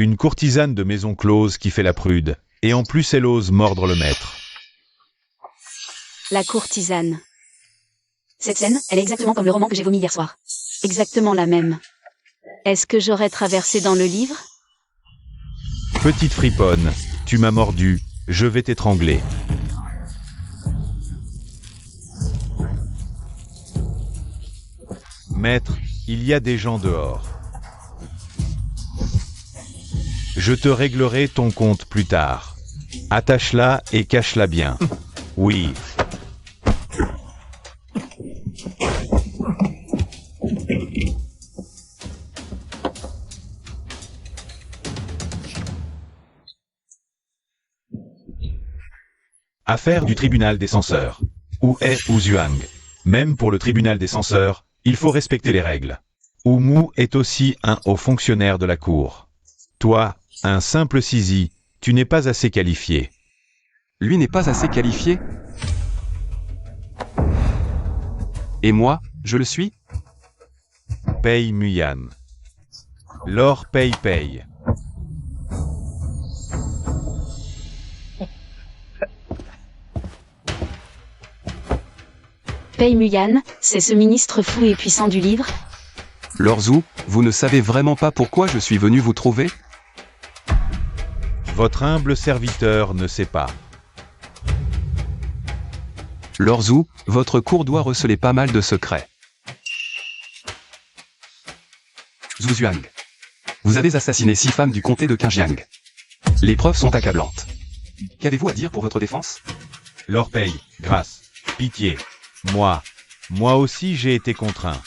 Une courtisane de maison close qui fait la prude, et en plus elle ose mordre le maître. La courtisane. Cette scène, elle est exactement comme le roman que j'ai vomi hier soir. Exactement la même. Est-ce que j'aurais traversé dans le livre? Petite friponne, tu m'as mordu, je vais t'étrangler. Maître, il y a des gens dehors. Je te réglerai ton compte plus tard. Attache-la et cache-la bien. Oui. Affaire du tribunal des censeurs. Où est Wu Zhuang? Même pour le tribunal des censeurs, il faut respecter les règles. Wu Mu est aussi un haut fonctionnaire de la cour. Toi, un simple sisi, tu n'es pas assez qualifié. Lui n'est pas assez qualifié? Et moi, je le suis? Pei Muyan. L'or paye. Pei Muyan, c'est ce ministre fou et puissant du livre? Lord Zhu, vous ne savez vraiment pas pourquoi je suis venu vous trouver? Votre humble serviteur ne sait pas. Lord Zhu, votre cour doit receler pas mal de secrets. Zhu Zhuang. Vous avez assassiné 6 femmes du comté de Qinjiang. Les preuves sont accablantes. Qu'avez-vous à dire pour votre défense? Lord Pei, grâce, pitié. Moi aussi j'ai été contraint.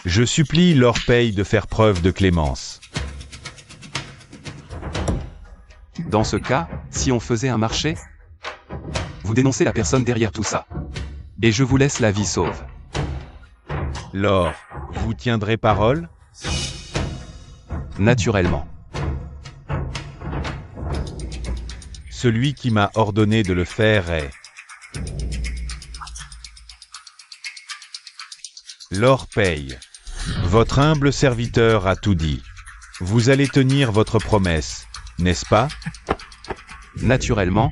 Je supplie Lord Pei de faire preuve de clémence. Dans ce cas, si on faisait un marché, vous dénoncez la personne derrière tout ça. Et je vous laisse la vie sauve. Lord, vous tiendrez parole? Naturellement. Celui qui m'a ordonné de le faire est... Lord Pei. Votre humble serviteur a tout dit. Vous allez tenir votre promesse, n'est-ce pas? Naturellement.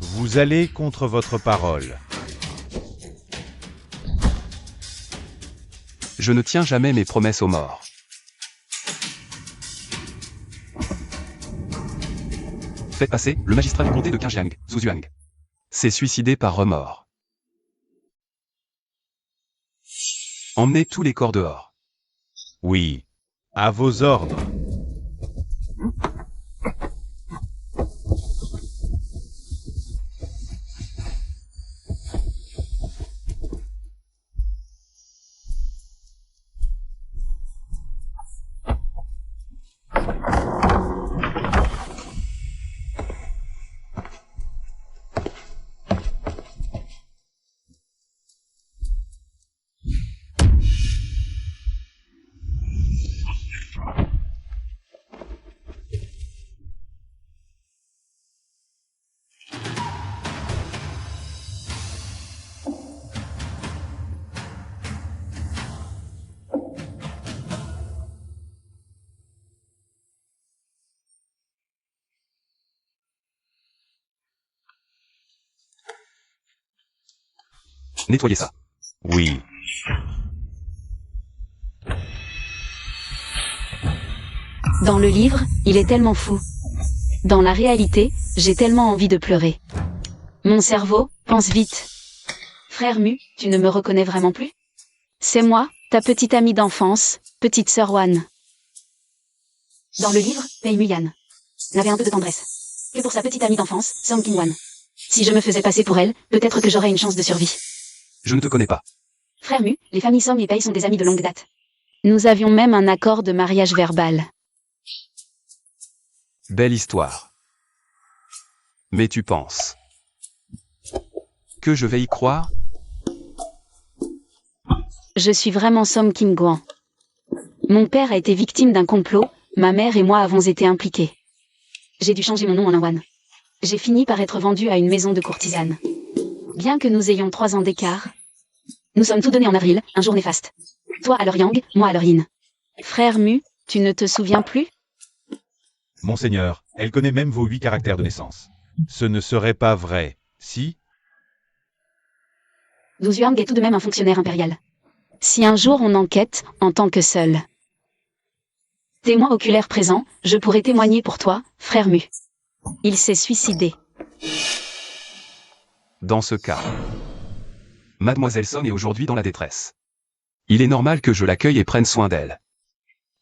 Vous allez contre votre parole. Je ne tiens jamais mes promesses aux morts. Faites passer le magistrat du comté de Qinjiang, Zhu Zhuang. S'est suicidé par remords. Emmenez tous les corps dehors. Oui. À vos ordres. Nettoyez ça. Oui. Dans le livre, il est tellement fou. Dans la réalité, j'ai tellement envie de pleurer. Mon cerveau, pense vite. Frère Mu, tu ne me reconnais vraiment plus? C'est moi, ta petite amie d'enfance, petite sœur Wan. Dans le livre, Pei Muyan n'avait un peu de tendresse que pour sa petite amie d'enfance, Song Qingwan. Si je me faisais passer pour elle, peut-être que j'aurais une chance de survie. Je ne te connais pas. Frère Mu, les familles Song et Pei sont des amis de longue date. Nous avions même un accord de mariage verbal. Belle histoire. Mais tu penses que je vais y croire? Je suis vraiment Song Qingwan. Mon père a été victime d'un complot, ma mère et moi avons été impliqués. J'ai dû changer mon nom en un Wan. J'ai fini par être vendu à une maison de courtisanes. Bien que nous ayons 3 ans d'écart, Nous sommes tous donnés en avril, un jour néfaste. Toi à l'heure Yang, moi à l'heure Yin. Frère Mu, tu ne te souviens plus? Monseigneur, elle connaît même vos 8 caractères de naissance. Ce ne serait pas vrai, si? Zhu Yuang est tout de même un fonctionnaire impérial. Si un jour on enquête, en tant que seul témoin oculaire présent, je pourrais témoigner pour toi, frère Mu. Il s'est suicidé. Dans ce cas, Mademoiselle Son est aujourd'hui dans la détresse. Il est normal que je l'accueille et prenne soin d'elle.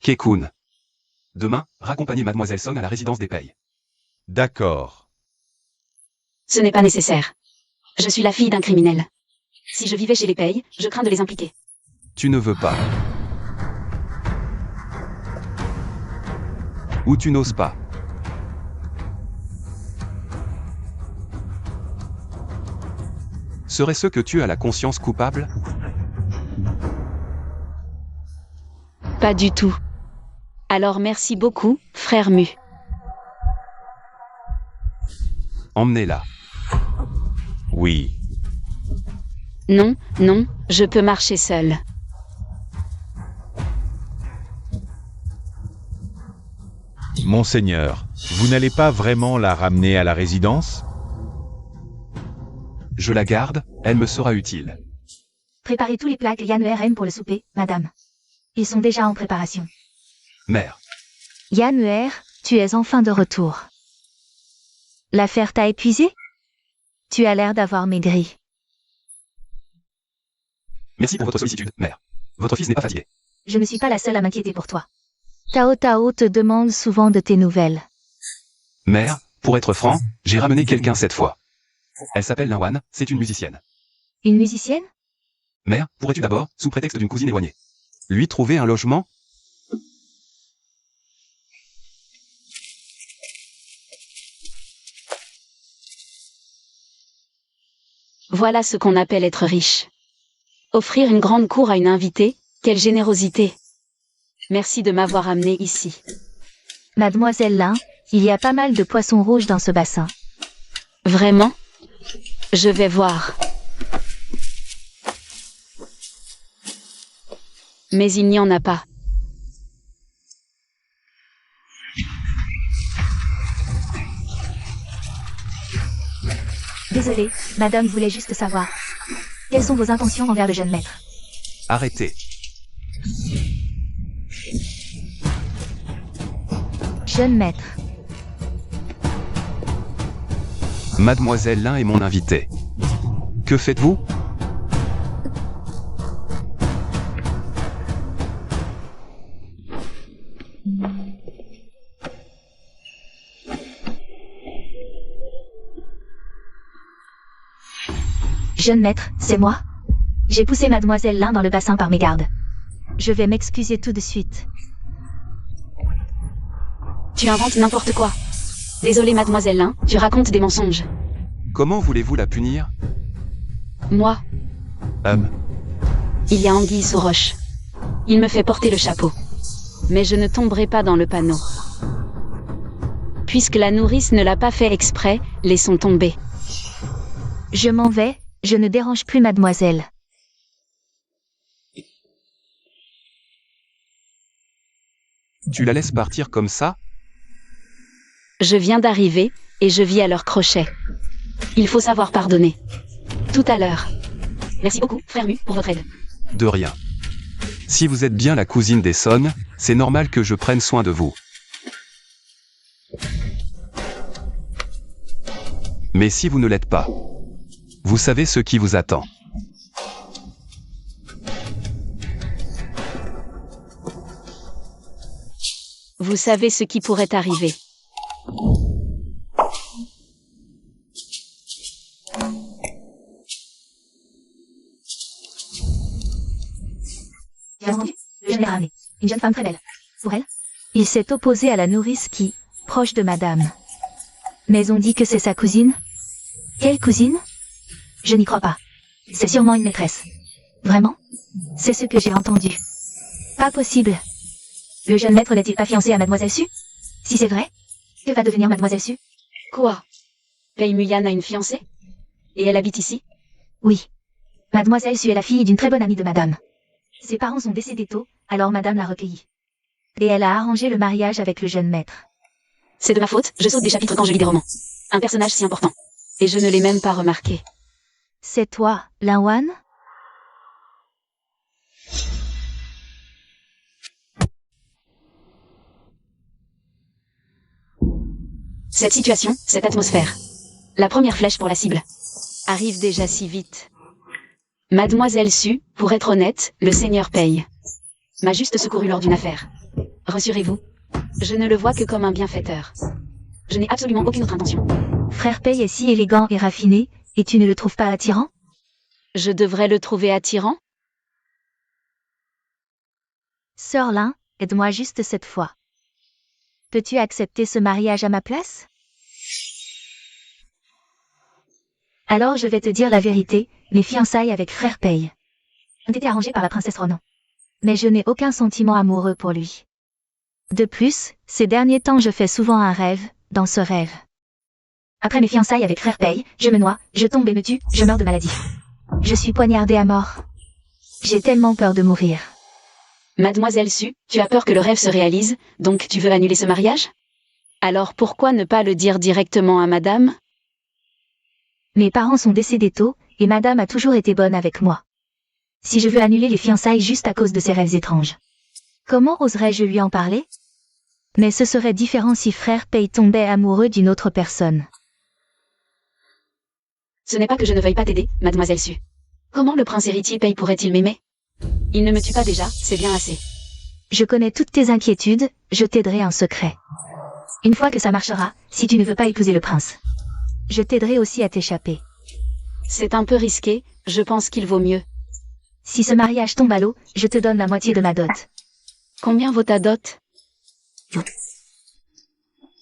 Kekun. Demain, raccompagnez Mademoiselle Son à la résidence des Pei. D'accord. Ce n'est pas nécessaire. Je suis la fille d'un criminel. Si je vivais chez les Pei, je crains de les impliquer. Tu ne veux pas. Ou tu n'oses pas. Serait-ce que tu as la conscience coupable? Pas du tout. Alors merci beaucoup, frère Mu. Emmenez-la. Oui. Non, non, je peux marcher seul. Monseigneur, vous n'allez pas vraiment la ramener à la résidence? Je la garde, elle me sera utile. Préparez tous les plats que Yann aime pour le souper, madame. Ils sont déjà en préparation. Mère. Yann, tu es enfin de retour. L'affaire t'a épuisé? Tu as l'air d'avoir maigri. Merci pour votre sollicitude, mère. Votre fils n'est pas fatigué. Je ne suis pas la seule à m'inquiéter pour toi. Tao Tao te demande souvent de tes nouvelles. Mère, pour être franc, j'ai ramené quelqu'un cette fois. Elle s'appelle Linwan, c'est une musicienne. Une musicienne? Mère, pourrais-tu d'abord, sous prétexte d'une cousine éloignée, lui trouver un logement? Voilà ce qu'on appelle être riche. Offrir une grande cour à une invitée, quelle générosité. Merci de m'avoir amené ici. Mademoiselle Lin, il y a pas mal de poissons rouges dans ce bassin. Vraiment? Je vais voir. Mais il n'y en a pas. Désolée, madame voulait juste savoir. Quelles sont vos intentions envers le jeune maître? Arrêtez. Jeune maître. Mademoiselle Lin est mon invitée. Que faites-vous? Jeune maître, c'est moi. J'ai poussé Mademoiselle Lin dans le bassin par mégarde. Je vais m'excuser tout de suite. Tu inventes n'importe quoi. Désolée mademoiselle Lin, tu racontes des mensonges. Comment voulez-vous la punir? Moi, il y a anguille sous roche. Il me fait porter le chapeau. Mais je ne tomberai pas dans le panneau. Puisque la nourrice ne l'a pas fait exprès, laissons tomber. Je m'en vais, je ne dérange plus mademoiselle. Tu la laisses partir comme ça? Je viens d'arriver, et je vis à leur crochet. Il faut savoir pardonner. Tout à l'heure. Merci beaucoup, frère Mu, pour votre aide. De rien. Si vous êtes bien la cousine des Son, c'est normal que je prenne soin de vous. Mais si vous ne l'êtes pas, vous savez ce qui vous attend. Vous savez ce qui pourrait arriver. J'ai entendu, le jeune l'ai ramené. Une jeune femme très belle. Pour elle? Il s'est opposé à la nourrice qui, proche de madame. Mais on dit que c'est sa cousine? Quelle cousine? Je n'y crois pas. C'est sûrement une maîtresse. Vraiment? C'est ce que j'ai entendu. Pas possible. Le jeune maître n'est-il pas fiancé à mademoiselle Su? Si c'est vrai, que va devenir mademoiselle Su? Quoi? Pei Muyan a une fiancée? Et elle habite ici? Oui. Mademoiselle Su est la fille d'une très bonne amie de madame. Ses parents sont décédés tôt, alors madame l'a recueillie. Et elle a arrangé le mariage avec le jeune maître. C'est de ma faute, je saute des chapitres quand je lis des romans. Un personnage si important. Et je ne l'ai même pas remarqué. C'est toi, Linwan? Cette situation, cette atmosphère. La première flèche pour la cible. Arrive déjà si vite. Mademoiselle Su, pour être honnête, le Seigneur paye. M'a juste secouru lors d'une affaire. Rassurez-vous, je ne le vois que comme un bienfaiteur. Je n'ai absolument aucune autre intention. Frère Pei est si élégant et raffiné, et tu ne le trouves pas attirant? Je devrais le trouver attirant? Sœur Lin, aide-moi juste cette fois. Peux-tu accepter ce mariage à ma place? Alors je vais te dire la vérité, mes fiançailles avec frère Pei ont été arrangées par la princesse Ronan. Mais je n'ai aucun sentiment amoureux pour lui. De plus, ces derniers temps je fais souvent un rêve, dans ce rêve. Après mes fiançailles avec frère Pei, je me noie, je tombe et me tue, je meurs de maladie. Je suis poignardée à mort. J'ai tellement peur de mourir. Mademoiselle Su, tu as peur que le rêve se réalise, donc tu veux annuler ce mariage? Alors pourquoi ne pas le dire directement à madame? Mes parents sont décédés tôt, et madame a toujours été bonne avec moi. Si je veux annuler les fiançailles juste à cause de ces rêves étranges, comment oserais-je lui en parler? Mais ce serait différent si frère Pei tombait amoureux d'une autre personne. Ce n'est pas que je ne veuille pas t'aider, mademoiselle Su. Comment le prince héritier Pei pourrait-il m'aimer? Il ne me tue pas déjà, c'est bien assez. Je connais toutes tes inquiétudes, je t'aiderai en secret. Une fois que ça marchera, si tu ne veux pas épouser le prince, je t'aiderai aussi à t'échapper. C'est un peu risqué, je pense qu'il vaut mieux. Si ce mariage tombe à l'eau, je te donne la moitié de ma dot. Combien vaut ta dot?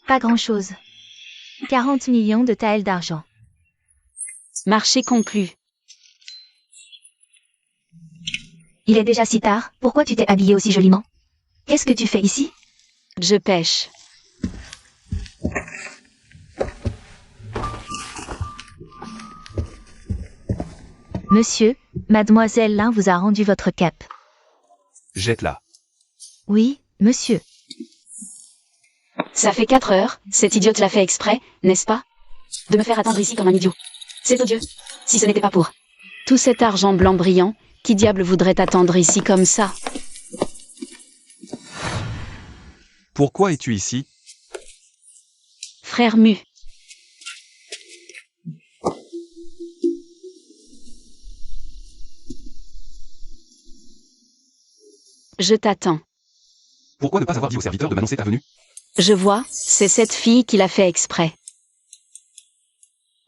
Pas grand-chose. 40 millions de taels d'argent. Marché conclu. Il est déjà si tard, pourquoi tu t'es habillé aussi joliment? Qu'est-ce que tu fais ici? Je pêche. Monsieur, mademoiselle Lin vous a rendu votre cape. Jette-la. Oui, monsieur. Ça fait 4 heures, cette idiote l'a fait exprès, n'est-ce pas? De me faire attendre ici comme un idiot. C'est odieux. Si ce n'était pas pour tout cet argent blanc brillant, qui diable voudrait attendre ici comme ça? Pourquoi es-tu ici? Frère Mu. Je t'attends. Pourquoi ne pas avoir dit au serviteur de m'annoncer ta venue? Je vois, c'est cette fille qui l'a fait exprès.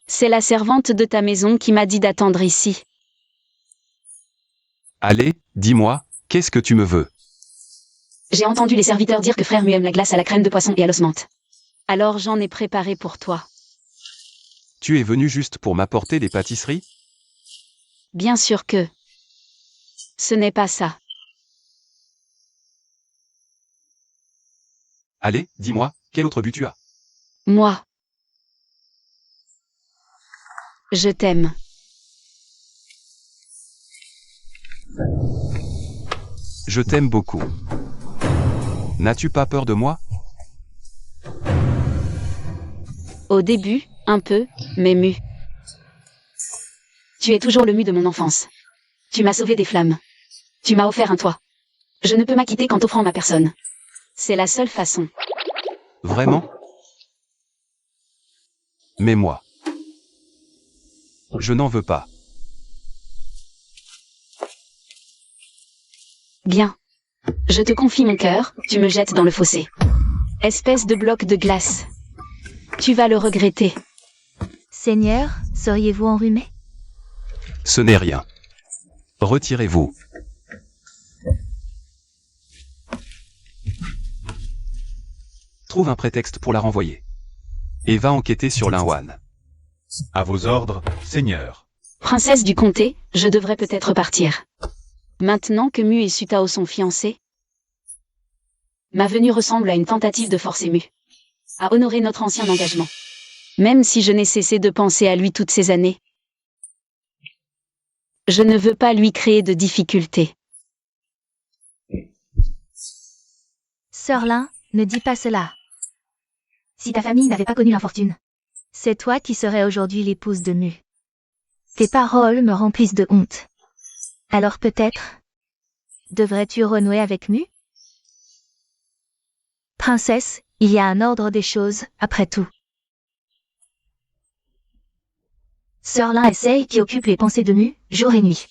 C'est la servante de ta maison qui m'a dit d'attendre ici. Allez, dis-moi, qu'est-ce que tu me veux? J'ai entendu les serviteurs dire que frère Mu aime la glace à la crème de poisson et à l'osmante. Alors j'en ai préparé pour toi. Tu es venu juste pour m'apporter des pâtisseries? Bien sûr que... Ce n'est pas ça. Allez, dis-moi, quel autre but tu as? Moi. Je t'aime. Je t'aime beaucoup. N'as-tu pas peur de moi? Au début, un peu, mais Mu. Tu es toujours le Mu de mon enfance. Tu m'as sauvé des flammes. Tu m'as offert un toit. Je ne peux m'acquitter qu'en t'offrant ma personne. C'est la seule façon. Vraiment? Mais moi, je n'en veux pas. Bien. Je te confie mon cœur, tu me jettes dans le fossé. Espèce de bloc de glace. Tu vas le regretter. Seigneur, seriez-vous enrhumé? Ce n'est rien. Retirez-vous. Trouve un prétexte pour la renvoyer. Et va enquêter sur Linwan. À vos ordres, Seigneur. Princesse du comté, je devrais peut-être partir. Maintenant que Mu et Sutao sont fiancés, ma venue ressemble à une tentative de forcer Mu à honorer notre ancien engagement. Même si je n'ai cessé de penser à lui toutes ces années. Je ne veux pas lui créer de difficultés. Sœur Lin, ne dis pas cela. Si ta famille n'avait pas connu l'infortune, c'est toi qui serais aujourd'hui l'épouse de Mu. Tes paroles me remplissent de honte. Alors peut-être devrais-tu renouer avec Mu? Princesse, il y a un ordre des choses, après tout. Sœur Lin essaye qui occupe les pensées de Mu, jour et nuit.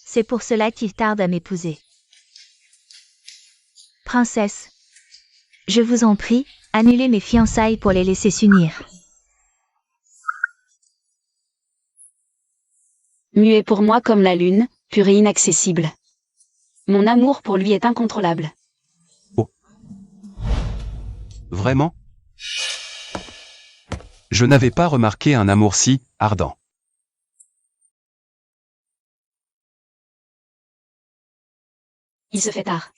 C'est pour cela qu'il tarde à m'épouser. Princesse, je vous en prie, annulez mes fiançailles pour les laisser s'unir. Mu est pour moi comme la lune, pure et inaccessible. Mon amour pour lui est incontrôlable. Vraiment? Je n'avais pas remarqué un amour si ardent. Il se fait tard.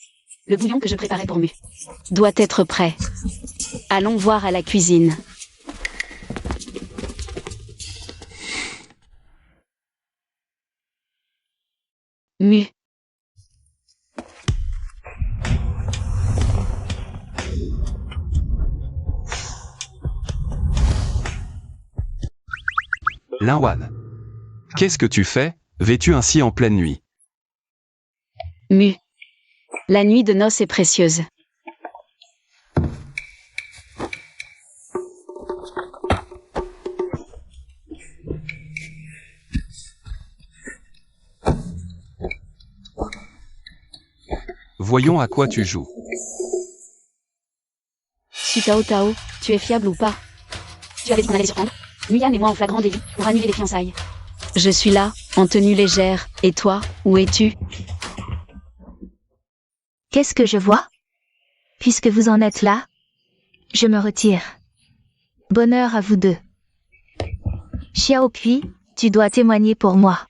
Le bouillon que je préparais pour Mu doit être prêt. Allons voir à la cuisine. Mu. Linwan. Qu'est-ce que tu fais, vêtu ainsi en pleine nuit? Mu. La nuit de noces est précieuse. Voyons à quoi tu joues. Sutao Tao, tu es fiable ou pas? Tu avais dit qu'on allait surprendre Muyan et moi en flagrant délit pour annuler les fiançailles. Je suis là, en tenue légère, et toi, où es-tu? Qu'est-ce que je vois? Puisque vous en êtes là, je me retire. Bonheur à vous deux. Xiao Kui, tu dois témoigner pour moi.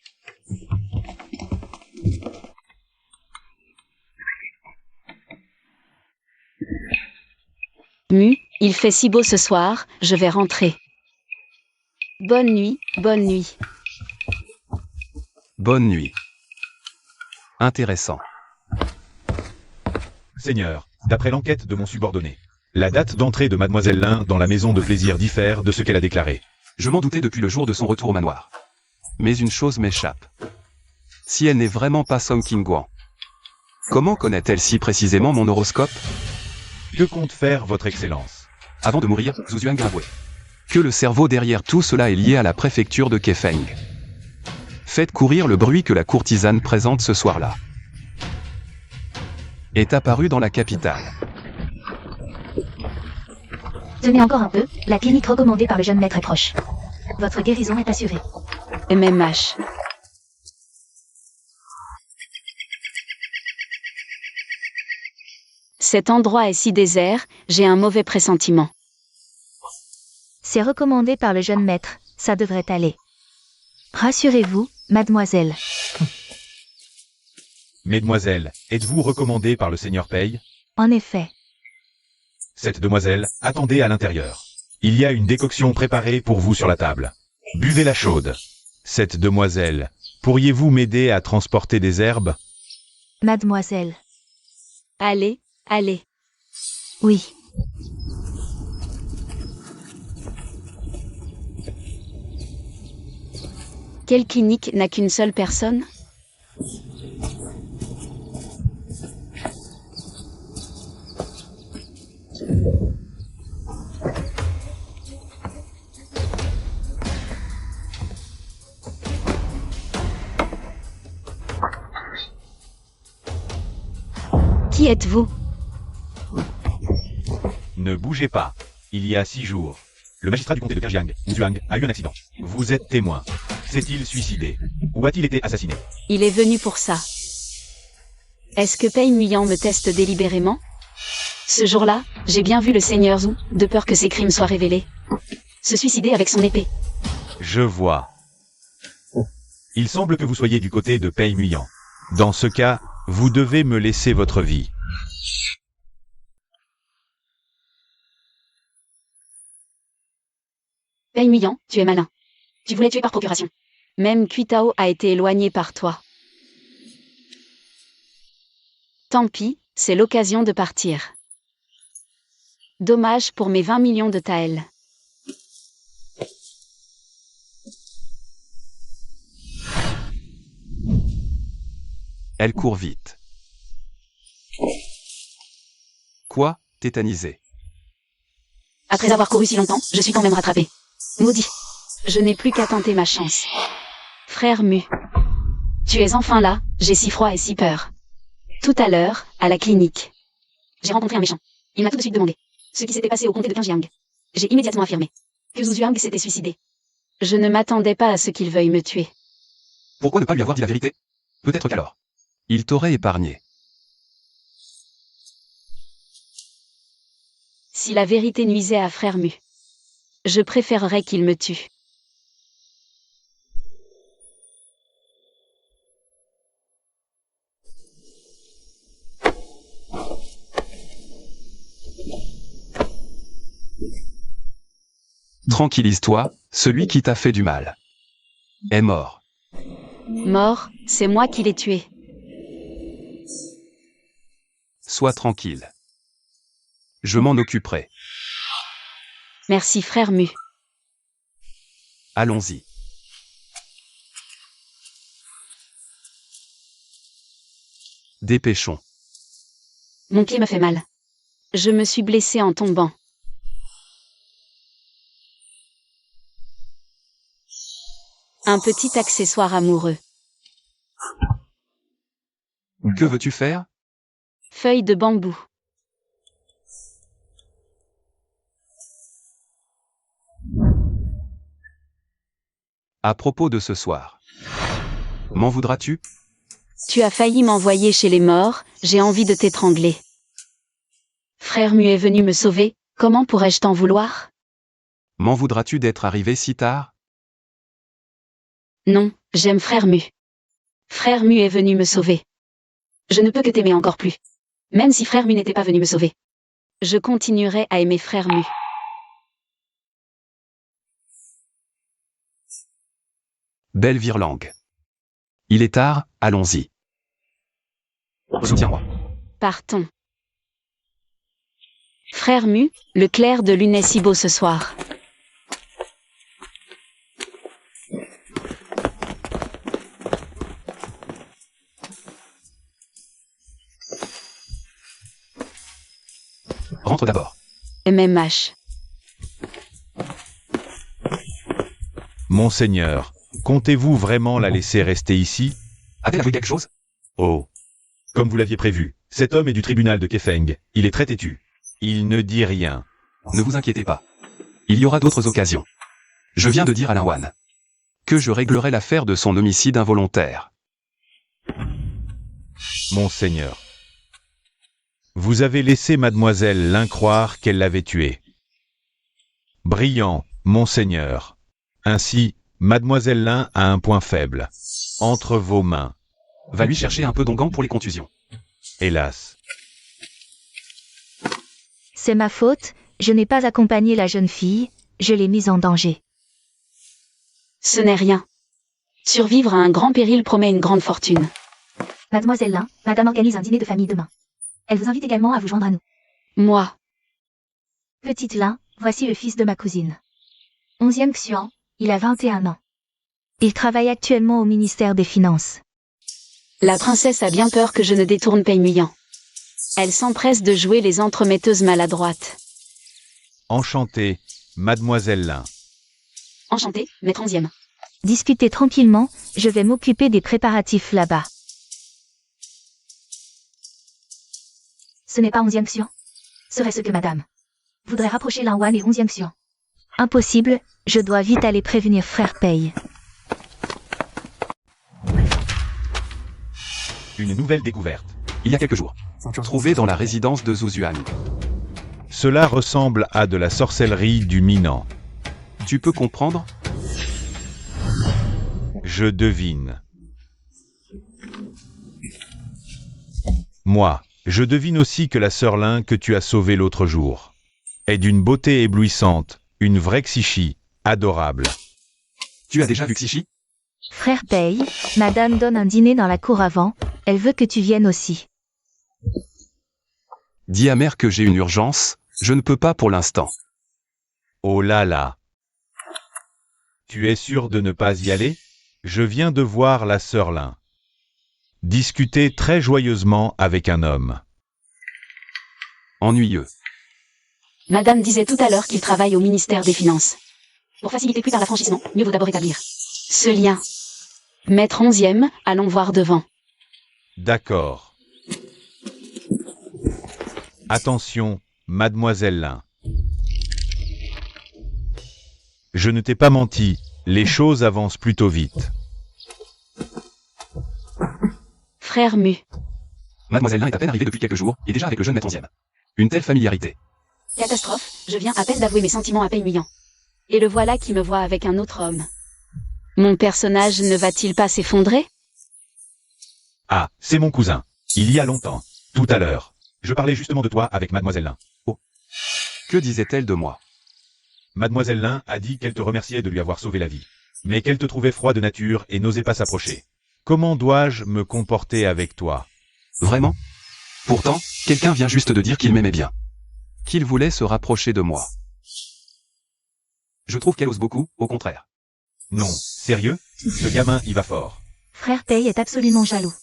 Mu, il fait si beau ce soir, je vais rentrer. Bonne nuit, bonne nuit. Bonne nuit. Intéressant. Seigneur, d'après l'enquête de mon subordonné, la date d'entrée de Mademoiselle Lin dans la maison de plaisir diffère de ce qu'elle a déclaré. Je m'en doutais depuis le jour de son retour au manoir. Mais une chose m'échappe. Si elle n'est vraiment pas Song Qingguan, comment connaît-elle si précisément mon horoscope? Que compte faire votre excellence? Avant de mourir, Zhu Yuang a avoué que le cerveau derrière tout cela est lié à la préfecture de Kefeng. Faites courir le bruit que la courtisane présente ce soir-là est apparue dans la capitale. Tenez encore un peu, la clinique recommandée par le jeune maître est proche. Votre guérison est assurée. MMH. Cet endroit est si désert, j'ai un mauvais pressentiment. C'est recommandé par le jeune maître, ça devrait aller. Rassurez-vous, mademoiselle. Mesdemoiselles, êtes-vous recommandée par le Seigneur Pei? En effet. Cette demoiselle, attendez à l'intérieur. Il y a une décoction préparée pour vous sur la table. Buvez-la chaude. Cette demoiselle, pourriez-vous m'aider à transporter des herbes? Mademoiselle. Allez, allez. Oui. Quelle clinique n'a qu'une seule personne? Qui êtes-vous? Ne bougez pas. Il y a 6 jours, le magistrat du comté de Perjiang, Zhuang, a eu un accident. Vous êtes témoin. S'est-il suicidé? Ou a-t-il été assassiné? Il est venu pour ça. Est-ce que Pei Muyan me teste délibérément? Ce jour-là, j'ai bien vu le seigneur Zhu, de peur que ses crimes soient révélés, se suicider avec son épée. Je vois. Il semble que vous soyez du côté de Pei Muyan. Dans ce cas, vous devez me laisser votre vie. Pei Muyan, tu es malin. Tu voulais tuer par procuration. Même Kuitao a été éloigné par toi. Tant pis, c'est l'occasion de partir. Dommage pour mes 20 millions de taels. Elle court vite. Quoi, tétanisé? Après avoir couru si longtemps, je suis quand même rattrapé. Maudit. Je n'ai plus qu'à tenter ma chance. Frère Mu. Tu es enfin là, j'ai si froid et si peur. Tout à l'heure, à la clinique. J'ai rencontré un méchant. Il m'a tout de suite demandé ce qui s'était passé au comté de Qingjiang. J'ai immédiatement affirmé que Zhu Zuang s'était suicidé. Je ne m'attendais pas à ce qu'il veuille me tuer. Pourquoi ne pas lui avoir dit la vérité? Peut-être qu'alors, il t'aurait épargné. Si la vérité nuisait à Frère Mu, je préférerais qu'il me tue. Tranquillise-toi, celui qui t'a fait du mal est mort. Mort, c'est moi qui l'ai tué. Sois tranquille. Je m'en occuperai. Merci Frère Mu. Allons-y. Dépêchons. Mon pied me fait mal. Je me suis blessé en tombant. Un petit accessoire amoureux. Que veux-tu faire? Feuille de bambou. À propos de ce soir. M'en voudras-tu? Tu as failli m'envoyer chez les morts, j'ai envie de t'étrangler. Frère Mu est venu me sauver, comment pourrais-je t'en vouloir? M'en voudras-tu d'être arrivé si tard? Non, j'aime Frère Mu. Frère Mu est venu me sauver. Je ne peux que t'aimer encore plus. Même si Frère Mu n'était pas venu me sauver. Je continuerai à aimer Frère Mu. Belle Virlangue. Il est tard, allons-y. Soutiens-moi. Partons. Frère Mu, le clair de lune est si beau ce soir. Rentre d'abord. MMH. Monseigneur, comptez-vous vraiment la laisser rester ici? A-t-elle avoué quelque chose? Oh. Comme vous l'aviez prévu, cet homme est du tribunal de Kefeng, il est très têtu. Il ne dit rien. Ne vous inquiétez pas. Il y aura d'autres occasions. Je viens de dire à Lin Wan que je réglerai l'affaire de son homicide involontaire. Monseigneur. Vous avez laissé mademoiselle Lin croire qu'elle l'avait tué. Brillant, monseigneur. Ainsi, mademoiselle Lin a un point faible. Entre vos mains. Va lui chercher un peu d'onguent pour les contusions. Hélas. C'est ma faute, je n'ai pas accompagné la jeune fille, je l'ai mise en danger. Ce n'est rien. Survivre à un grand péril promet une grande fortune. Mademoiselle Lin, madame organise un dîner de famille demain. Elle vous invite également à vous joindre à nous. Moi. Petite Lin, voici le fils de ma cousine. 11e Xuan, il a 21 ans. Il travaille actuellement au ministère des Finances. La princesse a bien peur que je ne détourne Pei Muyan. Elle s'empresse de jouer les entremetteuses maladroites. Enchanté, mademoiselle Lin. Enchantée, maître 11e. Discutez tranquillement, je vais m'occuper des préparatifs là-bas. Ce n'est pas 11e Xuan. Serait-ce que madame voudrait rapprocher Lin Wan et 11e Xuan? Impossible, je dois vite aller prévenir frère Pei. Une nouvelle découverte. Il y a quelques jours. Trouvé dans la résidence de Zhu Zuang. Cela ressemble à de la sorcellerie du Minant. Tu peux comprendre? Je devine. Moi, je devine aussi que la sœur Lin que tu as sauvée l'autre jour est d'une beauté éblouissante, une vraie Xishi, adorable. Tu as déjà vu Xishi? Frère paye, madame donne un dîner dans la cour avant, elle veut que tu viennes aussi. Dis à mère que j'ai une urgence, je ne peux pas pour l'instant. Oh là là. Tu es sûr de ne pas y aller? Je viens de voir la sœur Lin discuter très joyeusement avec un homme. Ennuyeux. Madame disait tout à l'heure qu'il travaille au ministère des Finances. Pour faciliter plus tard l'affranchissement, mieux vaut d'abord établir ce lien. Maître 11e, allons voir devant. D'accord. Attention, mademoiselle Lin. Je ne t'ai pas menti, les choses avancent plutôt vite. Frère Mu. Mademoiselle Lin est à peine arrivée depuis quelques jours, et déjà avec le jeune maître 11e. Une telle familiarité. Catastrophe, je viens à peine d'avouer mes sentiments à peine humiliants. Et le voilà qui me voit avec un autre homme. Mon personnage ne va-t-il pas s'effondrer? Ah, c'est mon cousin. Il y a longtemps. Tout à l'heure. Je parlais justement de toi avec mademoiselle Lin. Oh. Que disait-elle de moi? Mademoiselle Lin a dit qu'elle te remerciait de lui avoir sauvé la vie. Mais qu'elle te trouvait froid de nature et n'osait pas s'approcher. Comment dois-je me comporter avec toi? Vraiment? Pourtant, quelqu'un vient juste de dire qu'il m'aimait bien. Qu'il voulait se rapprocher de moi. Je trouve qu'elle ose beaucoup, au contraire. Non, sérieux? Ce gamin y va fort. Frère paye est absolument jaloux.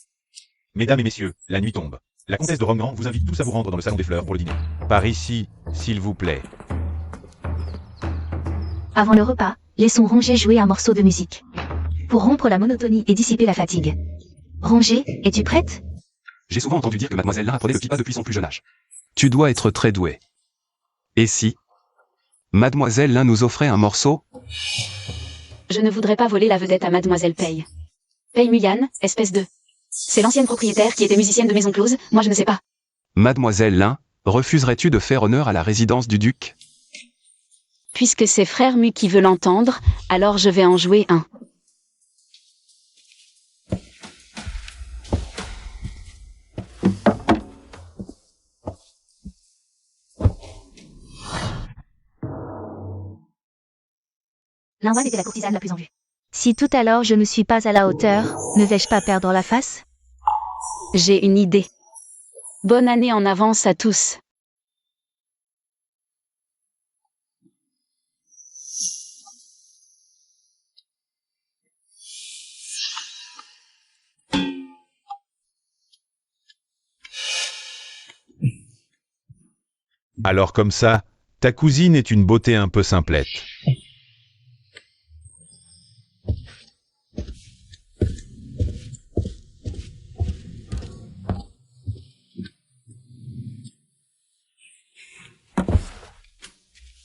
Mesdames et messieurs, la nuit tombe. La comtesse de Romgrand vous invite tous à vous rendre dans le salon des fleurs pour le dîner. Par ici, s'il vous plaît. Avant le repas, laissons Ronger jouer un morceau de musique. Pour rompre la monotonie et dissiper la fatigue. Ronger, es-tu prête? J'ai souvent entendu dire que mademoiselle Lin apprenait le pipa depuis son plus jeune âge. Tu dois être très doué. Et si mademoiselle Lin nous offrait un morceau? Je ne voudrais pas voler la vedette à mademoiselle Paye. Paye Muyan, espèce de... C'est l'ancienne propriétaire qui était musicienne de Maison Close, moi je ne sais pas. Mademoiselle Lin, refuserais-tu de faire honneur à la résidence du duc? Puisque c'est Frère Mu qui veut l'entendre, alors je vais en jouer un. Linwan était la courtisane la plus en vue. Si tout à l'heure je ne suis pas à la hauteur, ne vais-je pas perdre la face? J'ai une idée. Bonne année en avance à tous. Alors comme ça, ta cousine est une beauté un peu simplette.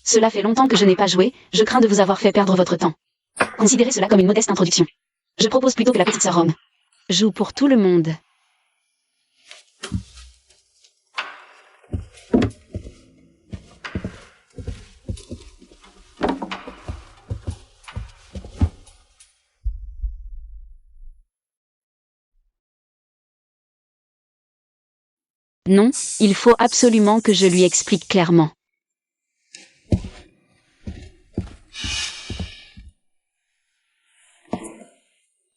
Cela fait longtemps que je n'ai pas joué, je crains de vous avoir fait perdre votre temps. Considérez cela comme une modeste introduction. Je propose plutôt que la petite sœur Rome joue pour tout le monde. Non, il faut absolument que je lui explique clairement.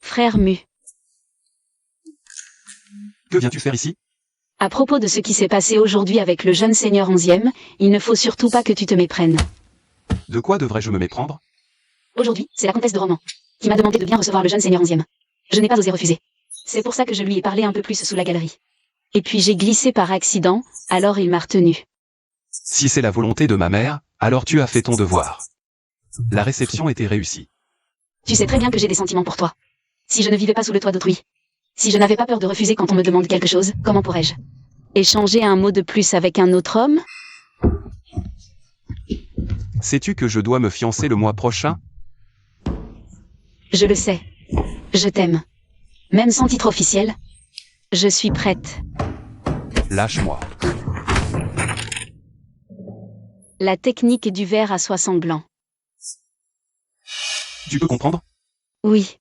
Frère Mu. Que viens-tu faire ici? À propos de ce qui s'est passé aujourd'hui avec le jeune seigneur 11e, il ne faut surtout pas que tu te méprennes. De quoi devrais-je me méprendre? Aujourd'hui, c'est la comtesse de Romans qui m'a demandé de bien recevoir le jeune seigneur 11e. Je n'ai pas osé refuser. C'est pour ça que je lui ai parlé un peu plus sous la galerie. Et puis j'ai glissé par accident, alors il m'a retenu. Si c'est la volonté de ma mère, alors tu as fait ton devoir. La réception était réussie. Tu sais très bien que j'ai des sentiments pour toi. Si je ne vivais pas sous le toit d'autrui, si je n'avais pas peur de refuser quand on me demande quelque chose, comment pourrais-je échanger un mot de plus avec un autre homme? Sais-tu que je dois me fiancer le mois prochain? Je le sais. Je t'aime. Même sans titre officiel. Je suis prête. Lâche-moi. La technique du verre à soie sanglant. Tu peux comprendre? Oui,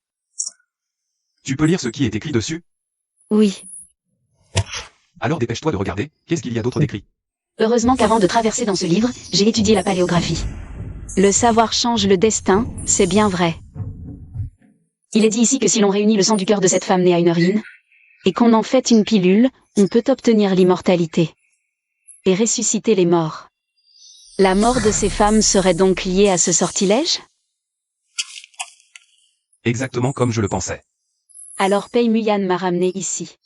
Tu peux lire ce qui est écrit dessus? oui. Alors dépêche-toi de regarder, qu'est-ce qu'il y a d'autre d'écrit? Heureusement qu'avant de traverser dans ce livre, j'ai étudié la paléographie. Le savoir change le destin, c'est bien vrai. Il est dit ici que si l'on réunit le sang du cœur de cette femme née à une urine, et qu'on en fait une pilule, on peut obtenir l'immortalité. Et ressusciter les morts. La mort de ces femmes serait donc liée à ce sortilège? Exactement comme je le pensais. Alors Pei Muyan m'a ramené ici.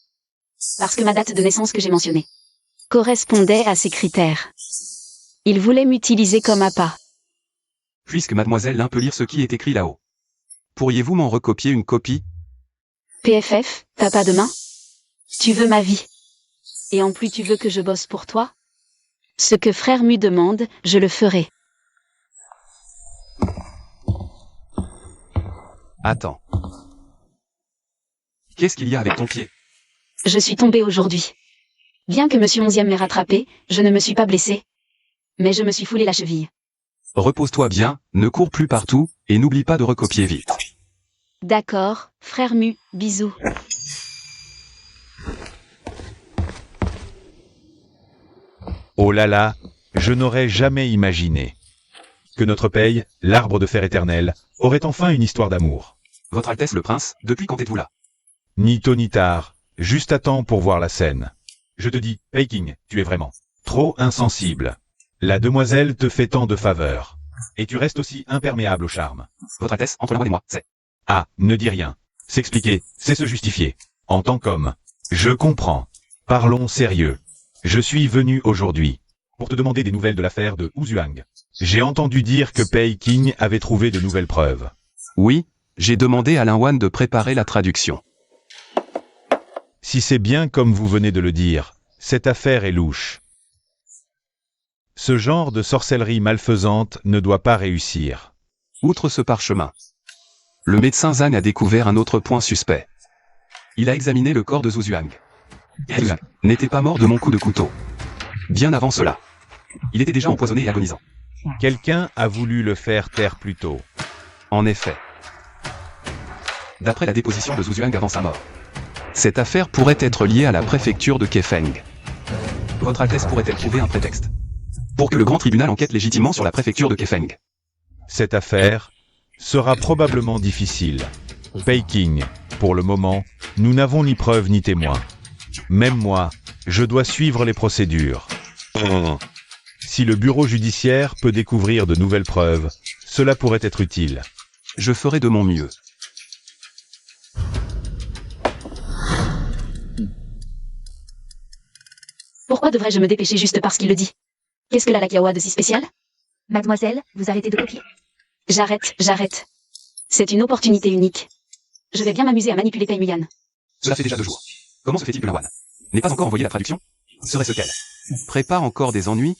Parce que ma date de naissance que j'ai mentionnée correspondait à ces critères. Il voulait m'utiliser comme appât. Puisque mademoiselle Lin peut lire ce qui est écrit là-haut. Pourriez-vous m'en recopier une copie? PFF, t'as pas de main? Tu veux ma vie. Et en plus tu veux que je bosse pour toi? Ce que frère Mu demande, je le ferai. Attends. Qu'est-ce qu'il y a avec ton pied? Je suis tombée aujourd'hui. Bien que Monsieur 11e m'ait rattrapé, je ne me suis pas blessée. Mais je me suis foulé la cheville. Repose-toi bien, ne cours plus partout, et n'oublie pas de recopier vite. D'accord, frère Mu, bisous. Oh là là, je n'aurais jamais imaginé que notre Pei, l'arbre de fer éternel, aurait enfin une histoire d'amour. Votre Altesse le Prince, depuis quand êtes-vous là? Ni tôt ni tard, juste à temps pour voir la scène. Je te dis, Peking, tu es vraiment trop insensible. La demoiselle te fait tant de faveurs. Et tu restes aussi imperméable au charme. Votre Altesse, entre la et moi, c'est... Ah, ne dis rien. S'expliquer, c'est se justifier. En tant qu'homme. Je comprends. Parlons sérieux. Je suis venu aujourd'hui pour te demander des nouvelles de l'affaire de Huang. J'ai entendu dire que Peking avait trouvé de nouvelles preuves. Oui, j'ai demandé à Lin Wan de préparer la traduction. Si c'est bien comme vous venez de le dire, cette affaire est louche. Ce genre de sorcellerie malfaisante ne doit pas réussir. Outre ce parchemin, le médecin Zhang a découvert un autre point suspect. Il a examiné le corps de Zhu Yuang. Zhu n'était pas mort de mon coup de couteau. Bien avant cela. Il était déjà empoisonné et agonisant. Quelqu'un a voulu le faire taire plus tôt. En effet. D'après la déposition de Zhu Yuang avant sa mort, cette affaire pourrait être liée à la préfecture de Kaifeng. Votre Altesse pourrait-elle trouver un prétexte pour que le grand tribunal enquête légitimement sur la préfecture de Kaifeng? Cette affaire sera probablement difficile. Peking, pour le moment, nous n'avons ni preuve ni témoin. Même moi, je dois suivre les procédures. Si le bureau judiciaire peut découvrir de nouvelles preuves, cela pourrait être utile. Je ferai de mon mieux. Pourquoi devrais-je me dépêcher juste parce qu'il le dit? Qu'est-ce que la Lakiawa de si spécial? Mademoiselle, vous arrêtez de copier. J'arrête. C'est une opportunité unique. Je vais bien m'amuser à manipuler Pei Muyan. Cela fait déjà 2 jours. Comment se fait-il que Lin Wan n'ait pas encore envoyé la traduction? Serait-ce qu'elle prépare encore des ennuis?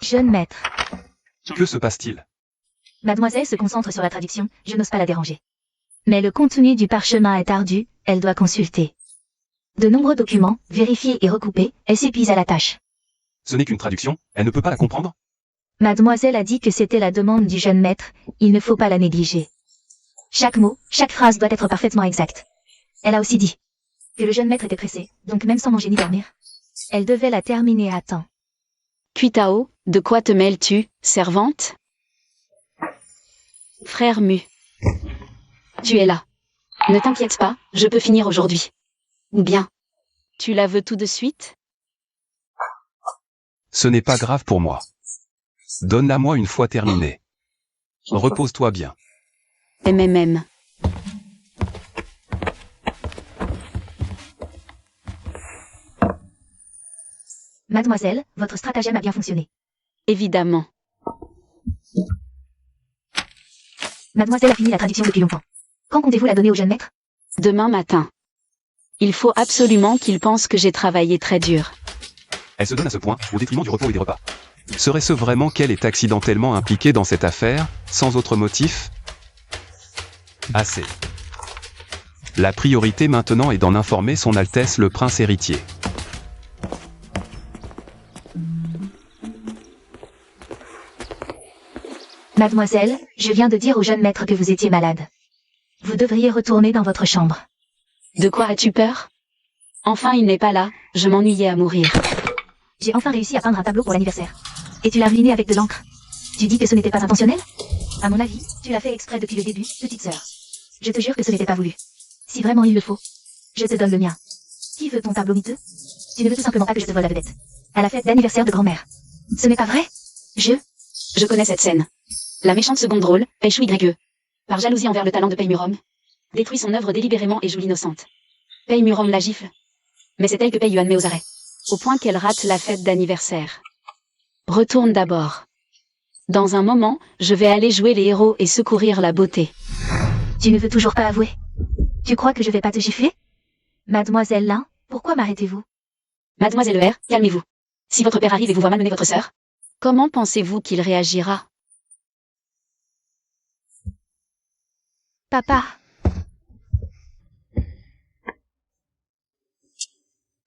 Jeune maître. Que se passe-t-il? Mademoiselle se concentre sur la traduction, je n'ose pas la déranger. Mais le contenu du parchemin est ardu, elle doit consulter. De nombreux documents, vérifiés et recoupés, elle s'épuise à la tâche. Ce n'est qu'une traduction, elle ne peut pas la comprendre? Mademoiselle a dit que c'était la demande du jeune maître, il ne faut pas la négliger. Chaque mot, chaque phrase doit être parfaitement exacte. Elle a aussi dit que le jeune maître était pressé, donc même sans manger ni dormir, elle devait la terminer à temps. Kuitao, de quoi te mêles-tu, servante? Frère Mu. Tu es là. Ne t'inquiète pas, je peux finir aujourd'hui. Ou bien, tu la veux tout de suite? Ce n'est pas grave pour moi. Donne-la-moi une fois terminée. Repose-toi bien. MMM. Mademoiselle, votre stratagème a bien fonctionné. Évidemment. Mademoiselle a fini la traduction depuis longtemps. Quand comptez-vous la donner au jeune maître? Demain matin. Il faut absolument qu'il pense que j'ai travaillé très dur. Elle se donne à ce point, au détriment du repos et des repas. Serait-ce vraiment qu'elle est accidentellement impliquée dans cette affaire, sans autre motif? Assez. La priorité maintenant est d'en informer son Altesse le Prince héritier. Mademoiselle, je viens de dire au jeune maître que vous étiez malade. Vous devriez retourner dans votre chambre. De quoi as-tu peur? Enfin il n'est pas là, je m'ennuyais à mourir. J'ai enfin réussi à peindre un tableau pour l'anniversaire. Et tu l'as ruiné avec de l'encre. Tu dis que ce n'était pas intentionnel? À mon avis, tu l'as fait exprès depuis le début, petite sœur. Je te jure que ce n'était pas voulu. Si vraiment il le faut, je te donne le mien. Qui veut ton tableau miteux? Tu ne veux tout simplement pas que je te vole la vedette. À la fête d'anniversaire de grand-mère. Ce n'est pas vrai? Je connais cette scène. La méchante seconde drôle, Peishu YE. Par jalousie envers le talent de Peimurom, détruit son œuvre délibérément et joue l'innocente. Peimurom la gifle. Mais c'est elle que Pei Yuan met aux arrêts. Au point qu'elle rate la fête d'anniversaire. Retourne d'abord. Dans un moment, je vais aller jouer les héros et secourir la beauté. Tu ne veux toujours pas avouer? Tu crois que je vais pas te gifler? Mademoiselle Lin, pourquoi m'arrêtez-vous? Mademoiselle R, calmez-vous. Si votre père arrive et vous voit malmener votre sœur, comment pensez-vous qu'il réagira? Papa,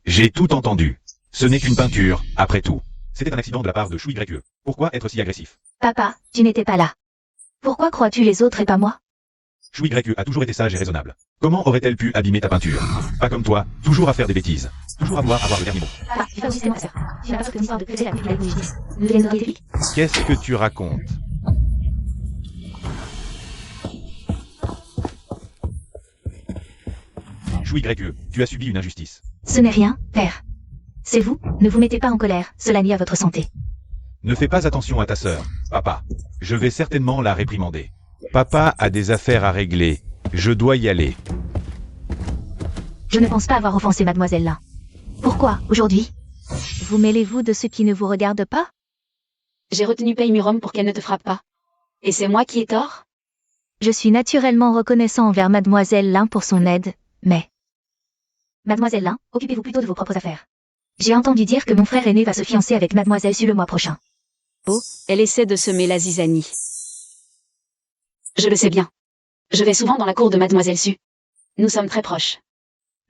J'ai tout entendu. Ce n'est qu'une peinture, après tout. C'était un accident de la part de Shu YE. Pourquoi être si agressif? papa, tu n'étais pas là. Pourquoi crois-tu les autres et pas moi? Shu YE a toujours été sage et raisonnable. Comment aurait-elle pu abîmer ta peinture? Pas comme toi, toujours à faire des bêtises. Toujours à vouloir avoir le dernier mot. Papa, tu vas aussi ma sœur. Tu n'as pas peur que l'histoire de creuser la Bible avec une justice. Nous deviendrions des flics? Qu'est-ce que tu racontes? Shu YE, tu as subi une injustice. Ce n'est rien, père. C'est vous, ne vous mettez pas en colère, cela nie à votre santé. Ne fais pas attention à ta sœur, papa. Je vais certainement la réprimander. Papa a des affaires à régler. Je dois y aller. Je ne pense pas avoir offensé mademoiselle Lin. Pourquoi, aujourd'hui? Vous mêlez-vous de ce qui ne vous regarde pas? J'ai retenu Peimurom pour qu'elle ne te frappe pas. Et c'est moi qui ai tort? Je suis naturellement reconnaissant envers mademoiselle Lin pour son aide, mais... Mademoiselle Lin, occupez-vous plutôt de vos propres affaires. J'ai entendu dire que mon frère aîné va se fiancer avec mademoiselle Su le mois prochain. Elle essaie de semer la zizanie. Je le sais bien. Je vais souvent dans la cour de mademoiselle Su. Nous sommes très proches.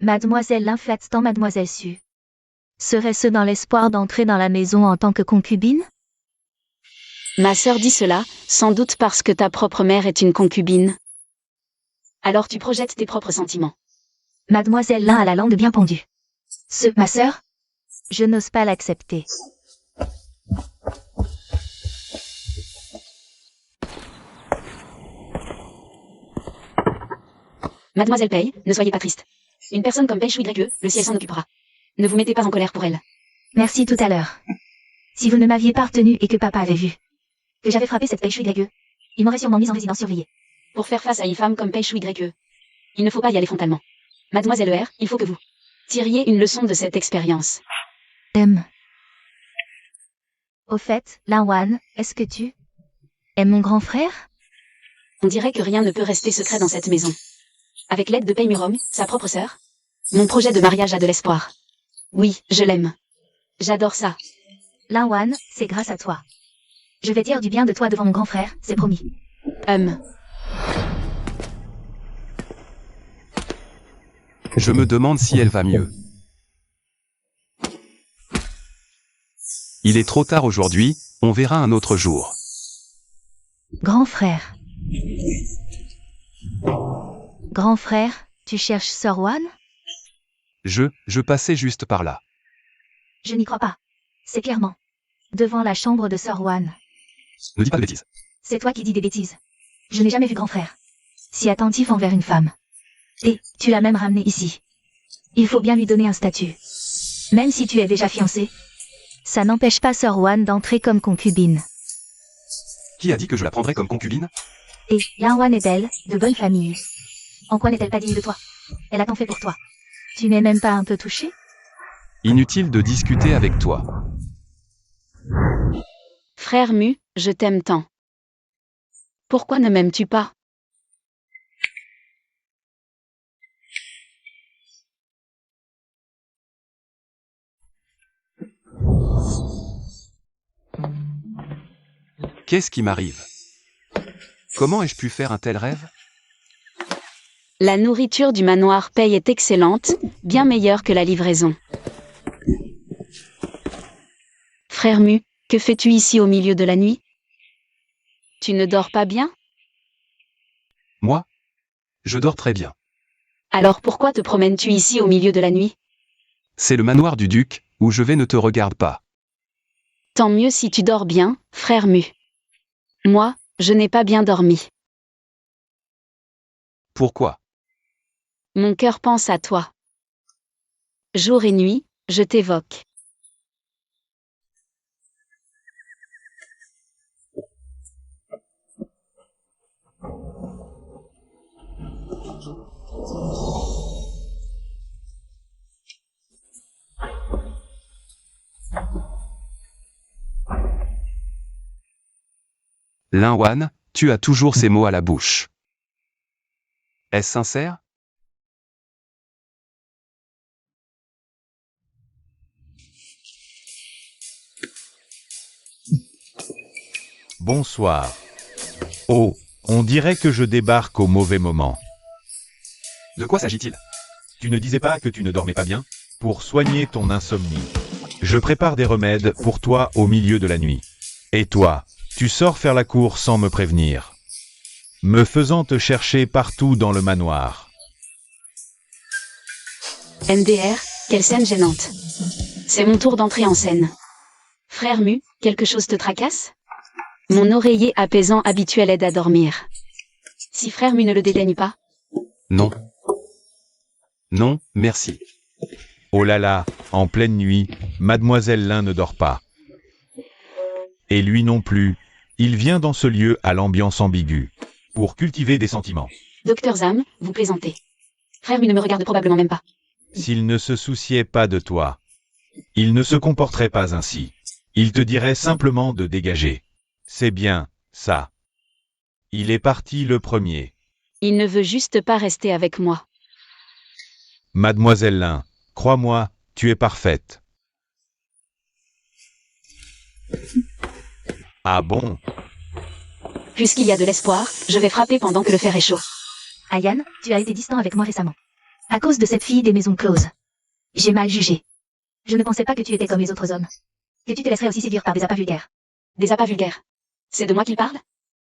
Mademoiselle Lin flatte tant mademoiselle Su. Serait-ce dans l'espoir d'entrer dans la maison en tant que concubine? Ma sœur dit cela, sans doute parce que ta propre mère est une concubine. Alors tu projettes tes propres sentiments. Mademoiselle Lin a la langue bien pendue. Ma sœur? Je n'ose pas l'accepter. Mademoiselle Pei, ne soyez pas triste. Une personne comme Pei Shui YE, le ciel s'en occupera. Ne vous mettez pas en colère pour elle. Merci tout à l'heure. Si vous ne m'aviez pas retenu et que papa avait vu que j'avais frappé cette Pei Shui YE, il m'aurait sûrement mise en résidence surveillée. Pour faire face à une femme comme Pei Shui YE, il ne faut pas y aller frontalement. Mademoiselle R, il faut que vous tiriez une leçon de cette expérience. Au fait, Lin Wan, est-ce que tu aimes mon grand frère? On dirait que rien ne peut rester secret dans cette maison. Avec l'aide de Peimurom, sa propre sœur, mon projet de mariage a de l'espoir. Oui, je l'aime. J'adore ça. Lin Wan, c'est grâce à toi. Je vais dire du bien de toi devant mon grand frère, c'est promis. Je me demande si elle va mieux. Il est trop tard aujourd'hui, on verra un autre jour. Grand frère. Grand frère, tu cherches Sir Wan? Je passais juste par là. Je n'y crois pas. C'est clairement devant la chambre de Sir Wan. Ne dis pas de bêtises. C'est toi qui dis des bêtises. Je n'ai jamais vu grand frère si attentif envers une femme. Et tu l'as même ramené ici. Il faut bien lui donner un statut. Même si tu es déjà fiancé, ça n'empêche pas Sir Wan d'entrer comme concubine. Qui a dit que je la prendrais comme concubine? Et Lin Wan est belle, de bonne famille. En quoi n'est-elle pas digne de toi? Elle a tant fait pour toi. Tu n'es même pas un peu touché? Inutile de discuter avec toi. Frère Mu, je t'aime tant. Pourquoi ne m'aimes-tu pas? Qu'est-ce qui m'arrive? Comment ai-je pu faire un tel rêve? La nourriture du manoir Pei est excellente, bien meilleure que la livraison. Frère Mu, que fais-tu ici au milieu de la nuit? Tu ne dors pas bien? Moi? Je dors très bien. Alors pourquoi te promènes-tu ici au milieu de la nuit? C'est le manoir du duc, où je vais ne te regarde pas. Tant mieux si tu dors bien, frère Mu. Moi, je n'ai pas bien dormi. Pourquoi? Mon cœur pense à toi. Jour et nuit, je t'évoque. Linwan, tu as toujours ces mots à la bouche. Est-ce sincère? Bonsoir. Oh, on dirait que je débarque au mauvais moment. De quoi s'agit-il? Tu ne disais pas que tu ne dormais pas bien? Pour soigner ton insomnie. Je prépare des remèdes pour toi au milieu de la nuit. Et toi, tu sors faire la cour sans me prévenir, me faisant te chercher partout dans le manoir. MDR, quelle scène gênante. C'est mon tour d'entrer en scène. Frère Mu, quelque chose te tracasse? Mon oreiller apaisant habituel aide à dormir. Si frère Mu ne le dédaigne pas? Non. Non, merci. Oh là là, en pleine nuit, Mademoiselle Lin ne dort pas. Et lui non plus, il vient dans ce lieu à l'ambiance ambiguë, pour cultiver des sentiments. Docteur Zam, vous plaisantez. Frère Mu ne me regarde probablement même pas. S'il ne se souciait pas de toi, il ne se comporterait pas ainsi. Il te dirait simplement de dégager. C'est bien, ça. Il est parti le premier. Il ne veut juste pas rester avec moi. Mademoiselle Lin, crois-moi, tu es parfaite. Ah bon? Puisqu'il y a de l'espoir, je vais frapper pendant que le fer est chaud. Ayan, tu as été distant avec moi récemment. À cause de cette fille des maisons closes. J'ai mal jugé. Je ne pensais pas que tu étais comme les autres hommes. Que tu te laisserais aussi séduire par des appâts vulgaires. Des appâts vulgaires. C'est de moi qu'il parle?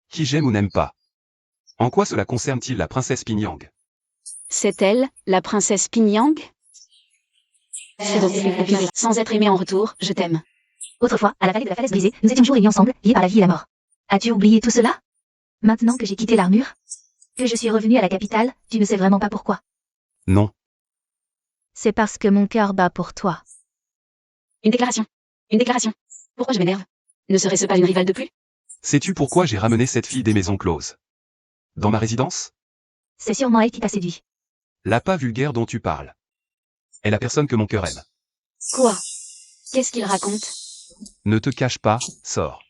Qui j'aime ou n'aime pas? En quoi cela concerne-t-il la princesse Pinyang? C'est elle, la princesse Pinyang? Sans être aimée en retour, je t'aime. Autrefois, à la vallée de la falaise brisée, nous étions jour et nuit ensemble, liés par la vie et la mort. As-tu oublié tout cela? Maintenant que j'ai quitté l'armure, que je suis revenue à la capitale, tu ne sais vraiment pas pourquoi. Non. C'est parce que mon cœur bat pour toi. Une déclaration. Une déclaration. Pourquoi je m'énerve? Ne serait-ce pas une rivale de plus? Sais-tu pourquoi j'ai ramené cette fille des maisons closes? Dans ma résidence? C'est sûrement elle qui t'a séduit. L'appât vulgaire dont tu parles. Est la personne que mon cœur aime. Quoi? Qu'est-ce qu'il raconte? Ne te cache pas, sors.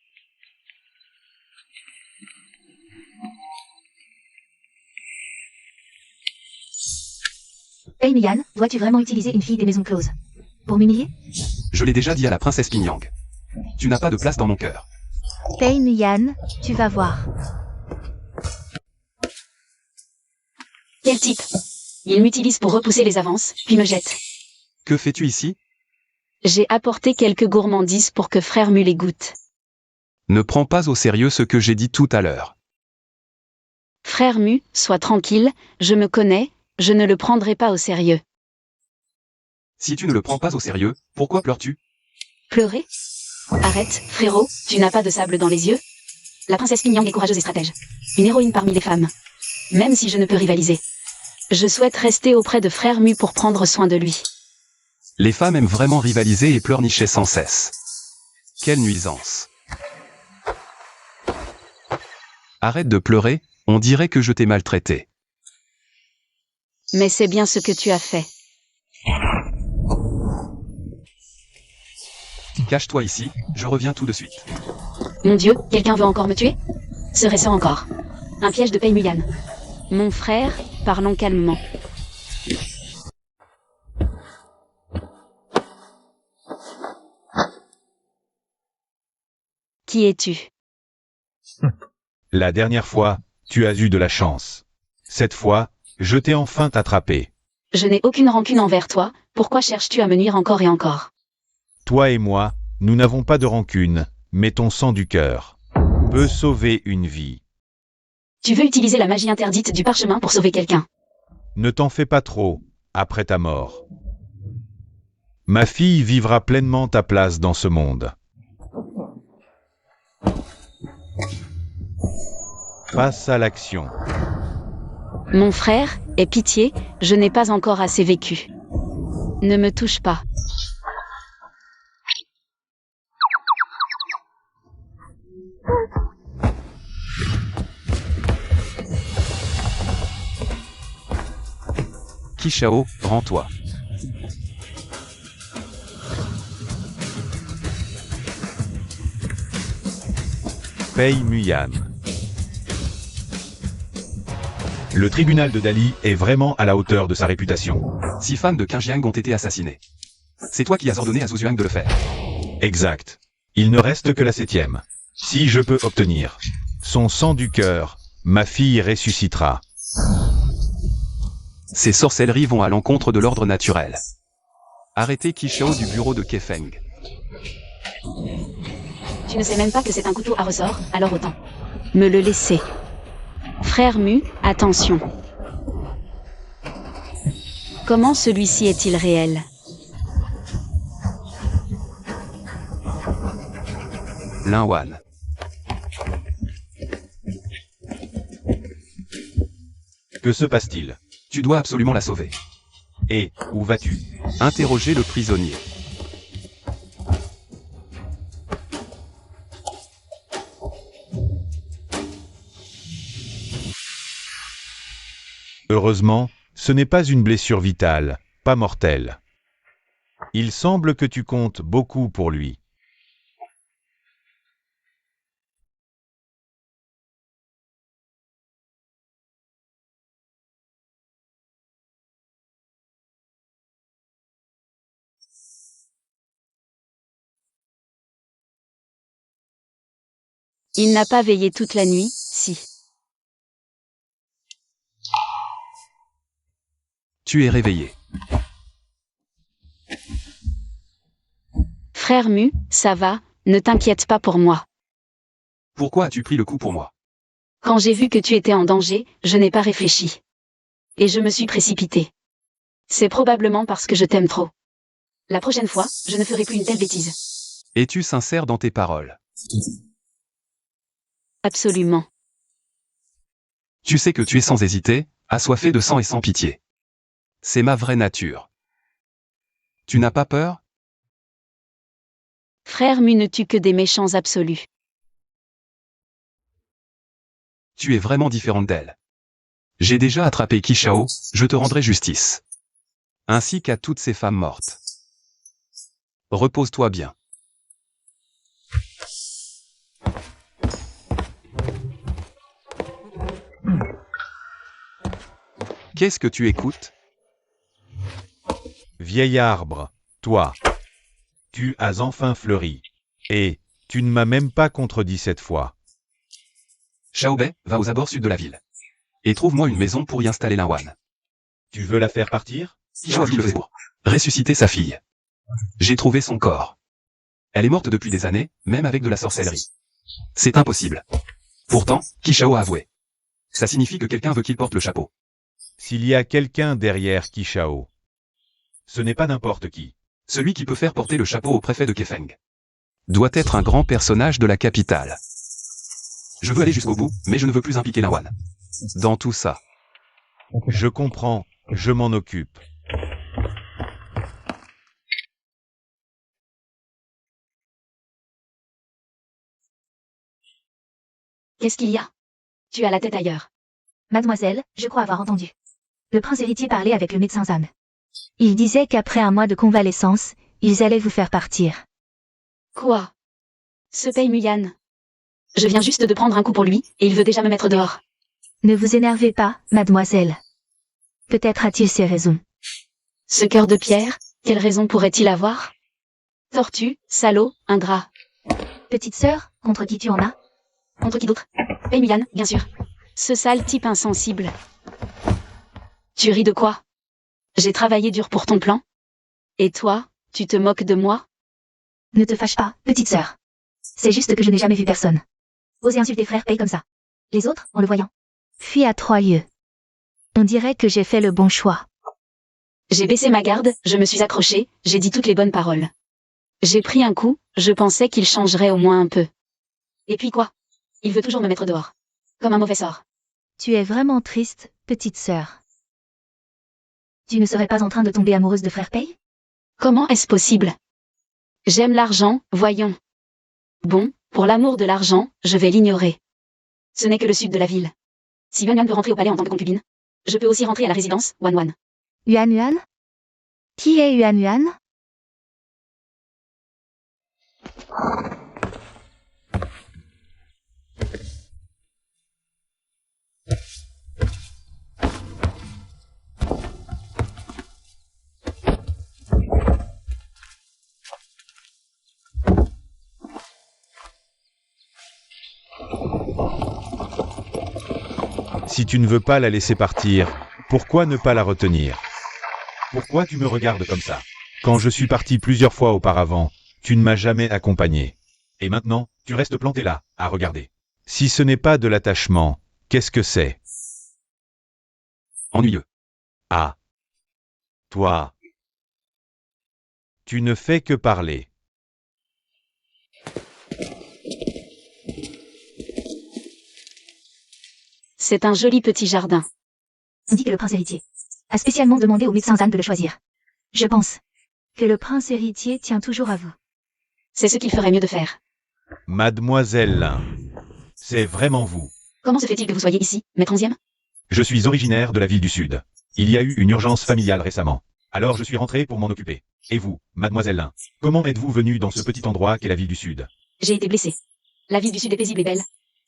Hey Mian, dois-tu vraiment utiliser une fille des maisons closes? Pour m'humilier? Je l'ai déjà dit à la princesse Pinyang. Tu n'as pas de place dans mon cœur. Hey Mian, tu vas voir. Quel type? Il m'utilise pour repousser les avances, puis me jette. Que fais-tu ici? J'ai apporté quelques gourmandises pour que frère Mu les goûte. Ne prends pas au sérieux ce que j'ai dit tout à l'heure. Frère Mu, sois tranquille, je me connais, je ne le prendrai pas au sérieux. Si tu ne le prends pas au sérieux, pourquoi pleures-tu? Pleurer? Arrête, frérot, tu n'as pas de sable dans les yeux? La princesse Pinyang est courageuse et stratège. Une héroïne parmi les femmes. Même si je ne peux rivaliser. Je souhaite rester auprès de frère Mu pour prendre soin de lui. Les femmes aiment vraiment rivaliser et pleurnicher sans cesse. Quelle nuisance. Arrête de pleurer, on dirait que je t'ai maltraité. Mais c'est bien ce que tu as fait. Cache-toi ici, je reviens tout de suite. Mon Dieu, quelqu'un veut encore me tuer? Serait-ce encore un piège de Pei Muyan? Mon frère, parlons calmement. Qui es-tu? La dernière fois, tu as eu de la chance. Cette fois, je t'ai enfin attrapé. Je n'ai aucune rancune envers toi, pourquoi cherches-tu à me nuire encore et encore? Toi et moi, nous n'avons pas de rancune, mais ton sang du cœur peut sauver une vie. Tu veux utiliser la magie interdite du parchemin pour sauver quelqu'un? Ne t'en fais pas trop, après ta mort. Ma fille vivra pleinement ta place dans ce monde. Passe à l'action. Mon frère, aie pitié, je n'ai pas encore assez vécu. Ne me touche pas. Kishao, rends-toi. Pei Muyan. Le tribunal de Dali est vraiment à la hauteur de sa réputation. 6 femmes de Qingjiang ont été assassinées. C'est toi qui as ordonné à Zhu Yuang de le faire. Exact. Il ne reste que la 7e. Si je peux obtenir son sang du cœur, ma fille ressuscitera. Ces sorcelleries vont à l'encontre de l'ordre naturel. Arrêtez Kishao du bureau de Kefeng. Tu ne sais même pas que c'est un couteau à ressort, alors autant me le laisser. Frère Mu, attention. Comment celui-ci est-il réel? Lin Wan. Que se passe-t-il? Tu dois absolument la sauver. Et où vas-tu? Interrogez le prisonnier. Heureusement, ce n'est pas une blessure vitale, pas mortelle. Il semble que tu comptes beaucoup pour lui. Il n'a pas veillé toute la nuit, si. Tu es réveillé. Frère Mu, ça va, ne t'inquiète pas pour moi. Pourquoi as-tu pris le coup pour moi? Quand j'ai vu que tu étais en danger, je n'ai pas réfléchi. Et je me suis précipité. C'est probablement parce que je t'aime trop. La prochaine fois, je ne ferai plus une telle bêtise. Es-tu sincère dans tes paroles? Absolument. Tu sais que tu es sans hésiter, assoiffé de sang et sans pitié. C'est ma vraie nature. Tu n'as pas peur? Frère Mu ne tue que des méchants absolus. Tu es vraiment différente d'elle. J'ai déjà attrapé Kishao, je te rendrai justice. Ainsi qu'à toutes ces femmes mortes. Repose-toi bien. Qu'est-ce que tu écoutes? Vieil arbre, toi. Tu as enfin fleuri. Et tu ne m'as même pas contredit cette fois. Xiaobei, va aux abords sud de la ville. Et trouve-moi une maison pour y installer Lin Wan. Tu veux la faire partir? Kishao a vu le jour. Ressusciter sa fille. J'ai trouvé son corps. Elle est morte depuis des années, même avec de la sorcellerie. C'est impossible. Pourtant, Kishao a avoué. Ça signifie que quelqu'un veut qu'il porte le chapeau. S'il y a quelqu'un derrière Kishao, ce n'est pas n'importe qui. Celui qui peut faire porter le chapeau au préfet de Kefeng. Doit être un grand personnage de la capitale. Je veux aller jusqu'au bout, mais je ne veux plus impliquer Lin Wan. Dans tout ça. Je comprends, je m'en occupe. Qu'est-ce qu'il y a? Tu as la tête ailleurs. Mademoiselle, je crois avoir entendu. Le prince héritier parlait avec le médecin Zan. Il disait qu'après un mois de convalescence, ils allaient vous faire partir. Quoi? Ce Pei Muyan. Je viens juste de prendre un coup pour lui, et il veut déjà me mettre dehors. Ne vous énervez pas, mademoiselle. Peut-être a-t-il ses raisons. Ce cœur de pierre, quelle raison pourrait-il avoir? Tortue, salaud, ingrat. Petite sœur, contre qui tu en as? Contre qui d'autre? Pei Muyan, bien sûr. Ce sale type insensible. Tu ris de quoi? J'ai travaillé dur pour ton plan. Et toi, tu te moques de moi? Ne te fâche pas, petite sœur. C'est juste que je n'ai jamais vu personne oser insulter frère Pei comme ça. Les autres, en le voyant, fuient à 3 lieues. On dirait que j'ai fait le bon choix. J'ai baissé ma garde, je me suis accrochée, j'ai dit toutes les bonnes paroles. J'ai pris un coup, je pensais qu'il changerait au moins un peu. Et puis quoi? Il veut toujours me mettre dehors. Comme un mauvais sort. Tu es vraiment triste, petite sœur. Tu ne serais pas en train de tomber amoureuse de frère Pei? Comment est-ce possible? J'aime l'argent, voyons. Bon, pour l'amour de l'argent, je vais l'ignorer. Ce n'est que le sud de la ville. Si Yuan Yuan veut rentrer au palais en tant que concubine, je peux aussi rentrer à la résidence, Wan Wan. Yuan Yuan? Qui est Yuan Yuan? Si tu ne veux pas la laisser partir, pourquoi ne pas la retenir? Pourquoi tu me regardes comme ça? Quand je suis parti plusieurs fois auparavant, tu ne m'as jamais accompagné. Et maintenant, tu restes planté là, à regarder. Si ce n'est pas de l'attachement, qu'est-ce que c'est? Ennuyeux. Ah. Toi. Tu ne fais que parler. C'est un joli petit jardin. On dit que le prince héritier a spécialement demandé au médecin Zan de le choisir. Je pense que le prince héritier tient toujours à vous. C'est ce qu'il ferait mieux de faire. Mademoiselle Lin. C'est vraiment vous. Comment se fait-il que vous soyez ici, maître 11e? Je suis originaire de la ville du Sud. Il y a eu une urgence familiale récemment. Alors je suis rentré pour m'en occuper. Et vous, mademoiselle Lin, comment êtes-vous venue dans ce petit endroit qu'est la ville du Sud? J'ai été blessée. La ville du Sud est paisible et belle.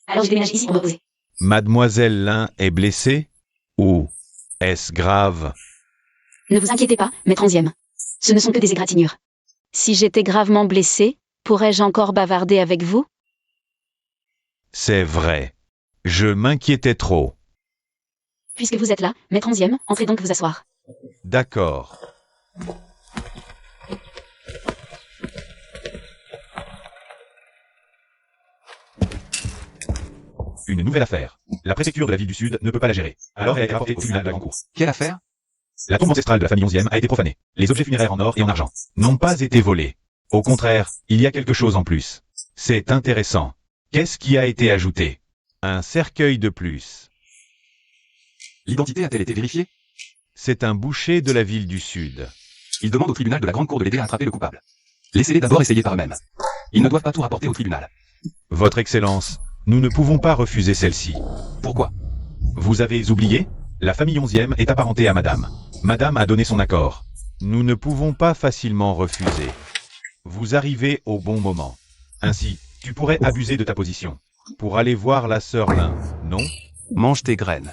Alors j'ai déménagé ici pour me reposer. Mademoiselle Lin est blessée? Ou est-ce grave? Ne vous inquiétez pas, maître 11e. Ce ne sont que des égratignures. Si j'étais gravement blessée, pourrais-je encore bavarder avec vous? C'est vrai. Je m'inquiétais trop. Puisque vous êtes là, maître 11e, entrez donc vous asseoir. D'accord. Une nouvelle affaire. La préfecture de la ville du Sud ne peut pas la gérer. Alors elle a été rapportée au tribunal de la Grande Cour. Quelle affaire? La tombe ancestrale de la famille 11e a été profanée. Les objets funéraires en or et en argent n'ont pas été volés. Au contraire, il y a quelque chose en plus. C'est intéressant. Qu'est-ce qui a été ajouté? Un cercueil de plus. L'identité a-t-elle été vérifiée? C'est un boucher de la ville du Sud. Il demande au tribunal de la Grande Cour de l'aider à attraper le coupable. Laissez-les d'abord essayer par eux-mêmes. Ils ne doivent pas tout rapporter au tribunal. Votre Excellence, nous ne pouvons pas refuser celle-ci. Pourquoi? Vous avez oublié? La famille 11e est apparentée à Madame. Madame a donné son accord. Nous ne pouvons pas facilement refuser. Vous arrivez au bon moment. Ainsi, tu pourrais abuser de ta position. Pour aller voir la sœur Lin, non? Mange tes graines.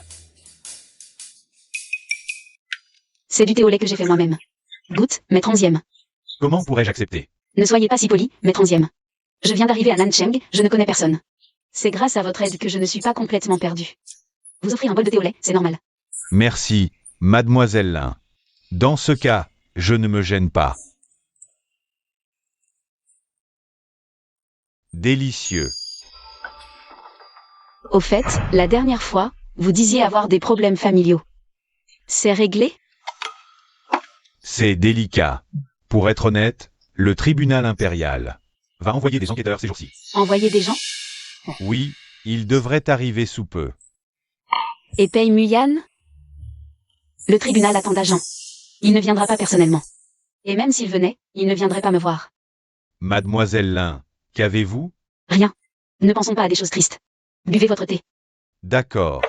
C'est du thé au lait que j'ai fait moi-même. Goûte, maître 11e. Comment pourrais-je accepter? Ne soyez pas si poli, maître 11e. Je viens d'arriver à Nancheng, je ne connais personne. C'est grâce à votre aide que je ne suis pas complètement perdu. Vous offrir un bol de thé au lait, c'est normal. Merci, mademoiselle Lin. Dans ce cas, je ne me gêne pas. Délicieux. Au fait, la dernière fois, vous disiez avoir des problèmes familiaux. C'est réglé? C'est délicat. Pour être honnête, le tribunal impérial va envoyer des enquêteurs ces jours-ci. Envoyer des gens? Oui, il devrait arriver sous peu. Et Pei Muyan? Le tribunal attend d'agents. Il ne viendra pas personnellement. Et même s'il venait, il ne viendrait pas me voir. Mademoiselle Lin, qu'avez-vous? Rien. Ne pensons pas à des choses tristes. Buvez votre thé. D'accord.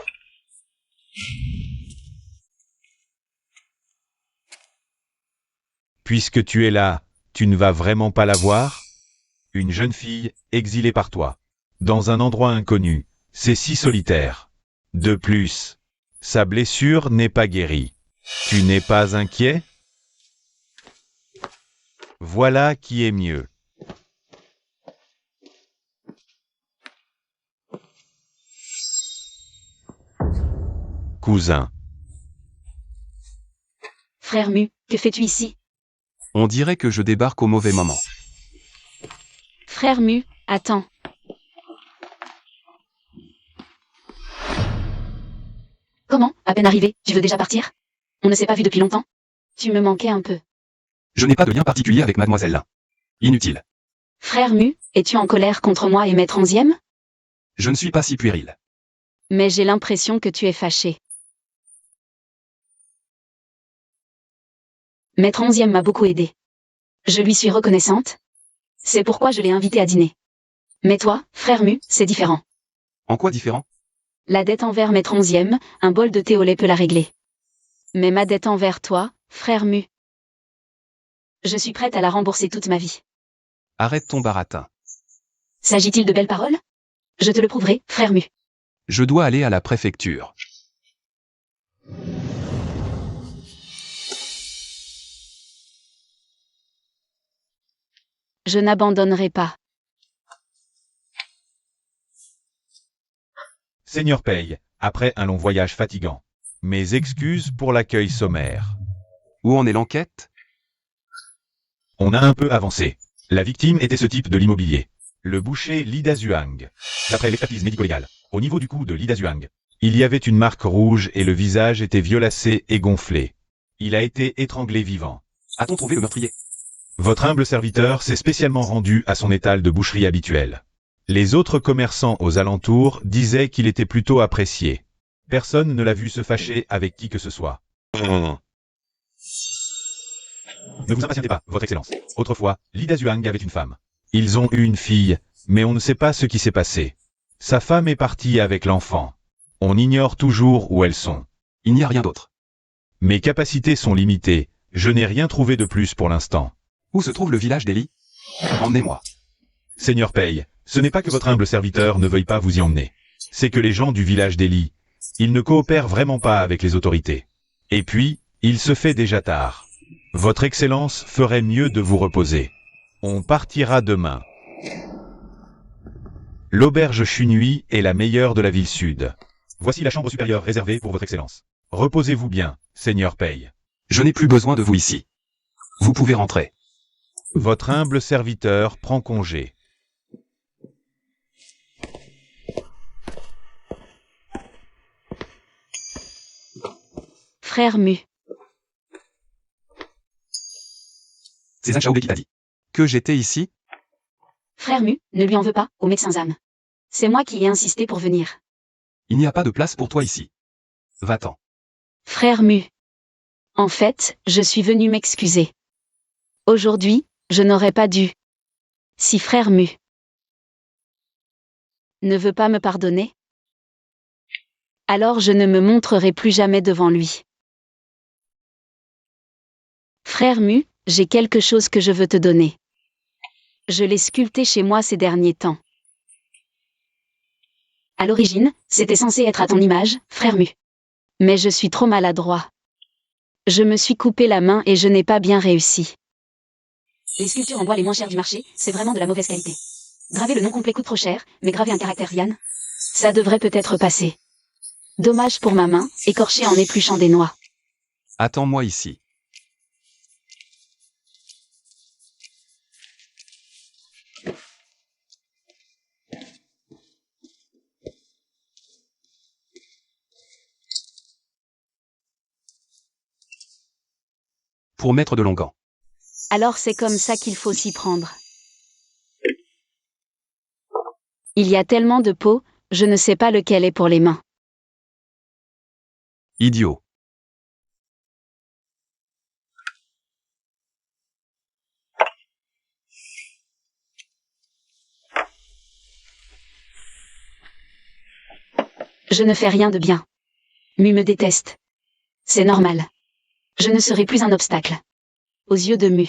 Puisque tu es là, tu ne vas vraiment pas la voir? Une jeune fille, exilée par toi. Dans un endroit inconnu, c'est si solitaire. De plus, sa blessure n'est pas guérie. Tu n'es pas inquiet? Voilà qui est mieux. Cousin. Frère Mu, que fais-tu ici? On dirait que je débarque au mauvais moment. Frère Mu, attends. Comment, à peine arrivé, tu veux déjà partir? On ne s'est pas vu depuis longtemps? Tu me manquais un peu. Je n'ai pas de lien particulier avec Mademoiselle Lin. Inutile. Frère Mu, es-tu en colère contre moi et Maître Onzième? Je ne suis pas si puéril. Mais j'ai l'impression que tu es fâché. Maître Onzième m'a beaucoup aidé. Je lui suis reconnaissante. C'est pourquoi je l'ai invité à dîner. Mais toi, frère Mu, c'est différent. En quoi différent? La dette envers Maître Onzième, un bol de thé au lait peut la régler. Mais ma dette envers toi, frère Mu, je suis prête à la rembourser toute ma vie. Arrête ton baratin. S'agit-il de belles paroles? Je te le prouverai, frère Mu. Je dois aller à la préfecture. Je n'abandonnerai pas. Seigneur Paye, après un long voyage fatigant. Mes excuses pour l'accueil sommaire. Où en est l'enquête? On a un peu avancé. La victime était ce type de l'immobilier. Le boucher Lida Zhuang. D'après l'expertise médico-légale, au niveau du cou de Lida Zhuang, il y avait une marque rouge et le visage était violacé et gonflé. Il a été étranglé vivant. A-t-on trouvé le meurtrier? Votre humble serviteur s'est spécialement rendu à son étal de boucherie habituel. Les autres commerçants aux alentours disaient qu'il était plutôt apprécié. Personne ne l'a vu se fâcher avec qui que ce soit. Ne vous impatientez pas, votre excellence. Autrefois, Lida Zhuang avait une femme. Ils ont eu une fille, mais on ne sait pas ce qui s'est passé. Sa femme est partie avec l'enfant. On ignore toujours où elles sont. Il n'y a rien d'autre. Mes capacités sont limitées, je n'ai rien trouvé de plus pour l'instant. Où se trouve le village d'Eli? Emmenez-moi. Seigneur Paye, ce n'est pas que votre humble serviteur ne veuille pas vous y emmener. C'est que les gens du village d'Eli, ils ne coopèrent vraiment pas avec les autorités. Et puis, il se fait déjà tard. Votre Excellence ferait mieux de vous reposer. On partira demain. L'auberge Chunui est la meilleure de la ville sud. Voici la chambre supérieure réservée pour votre Excellence. Reposez-vous bien, Seigneur Paye. Je n'ai plus besoin de vous ici. Vous pouvez rentrer. Votre humble serviteur prend congé. Frère Mu. C'est Zhang Xiaobei qui t'a dit que j'étais ici? Frère Mu, ne lui en veux pas, au médecin Zam. C'est moi qui ai insisté pour venir. Il n'y a pas de place pour toi ici. Va-t'en. Frère Mu. En fait, je suis venu m'excuser. Aujourd'hui, je n'aurais pas dû. Si frère Mu ne veut pas me pardonner, alors je ne me montrerai plus jamais devant lui. Frère Mu, j'ai quelque chose que je veux te donner. Je l'ai sculpté chez moi ces derniers temps. À l'origine, c'était censé être à ton image, frère Mu. Mais je suis trop maladroit. Je me suis coupé la main et je n'ai pas bien réussi. Les sculptures en bois les moins chères du marché, c'est vraiment de la mauvaise qualité. Graver le nom complet coûte trop cher, mais graver un caractère Yann, ça devrait peut-être passer. Dommage pour ma main, écorchée en épluchant des noix. Attends-moi ici. Pour mettre de longs gants. Alors c'est comme ça qu'il faut s'y prendre. Il y a tellement de peaux, je ne sais pas lequel est pour les mains. Idiot. Je ne fais rien de bien. Mu me déteste. C'est normal. Je ne serai plus un obstacle. Aux yeux de Mu.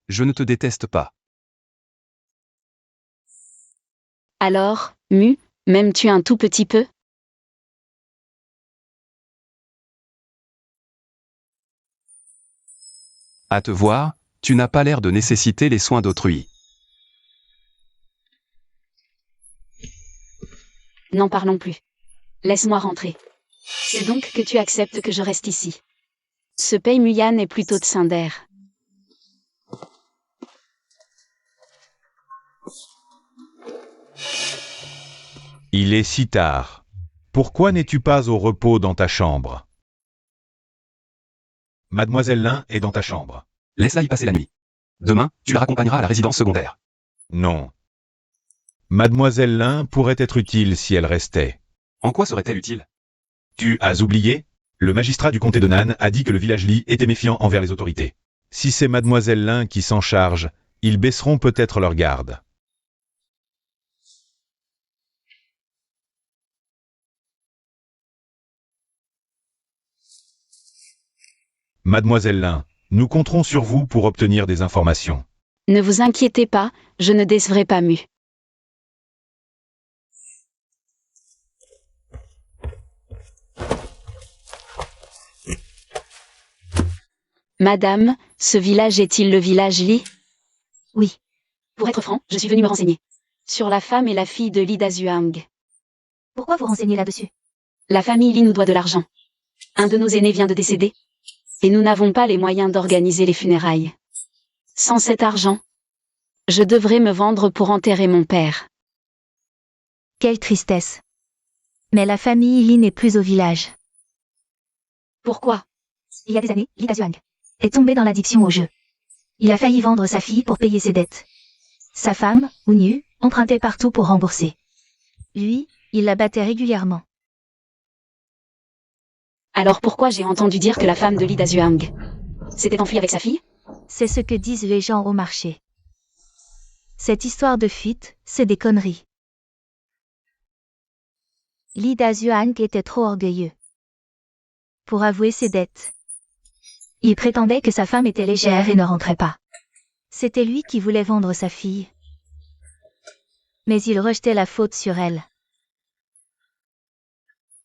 Je ne te déteste pas. Alors, Mu, m'aimes-tu un tout petit peu? À te voir, tu n'as pas l'air de nécessiter les soins d'autrui. N'en parlons plus. Laisse-moi rentrer. C'est donc que tu acceptes que je reste ici. Ce Pei Muyan est plutôt de Cinder. Il est si tard. Pourquoi n'es-tu pas au repos dans ta chambre? Mademoiselle Lin est dans ta chambre. Laisse-la y passer la nuit. Demain, tu la raccompagneras à la résidence secondaire. Non. Mademoiselle Lin pourrait être utile si elle restait. En quoi serait-elle utile? Tu as oublié? Le magistrat du comté de Nan a dit que le village Li était méfiant envers les autorités. Si c'est Mademoiselle Lin qui s'en charge, ils baisseront peut-être leur garde. Mademoiselle Lin, nous compterons sur vous pour obtenir des informations. Ne vous inquiétez pas, je ne décevrai pas Mu. Madame, ce village est-il le village Li? Oui. Pour être franc, je suis venu me renseigner. Sur la femme et la fille de Li Dazuang. Pourquoi vous renseignez là-dessus? La famille Li nous doit de l'argent. Un de nos aînés vient de décéder. Et nous n'avons pas les moyens d'organiser les funérailles. Sans cet argent, je devrais me vendre pour enterrer mon père. Quelle tristesse. Mais la famille Li n'est plus au village. Pourquoi? Il y a des années, Li Dazuang est tombé dans l'addiction au jeu. Il a failli vendre sa fille pour payer ses dettes. Sa femme, Wu empruntait partout pour rembourser. Lui, il la battait régulièrement. Alors pourquoi j'ai entendu dire que la femme de Li Dazuang s'était enfuie avec sa fille? C'est ce que disent les gens au marché. Cette histoire de fuite, c'est des conneries. Li Dazuang était trop orgueilleux pour avouer ses dettes. Il prétendait que sa femme était légère et ne rentrait pas. C'était lui qui voulait vendre sa fille. Mais il rejetait la faute sur elle.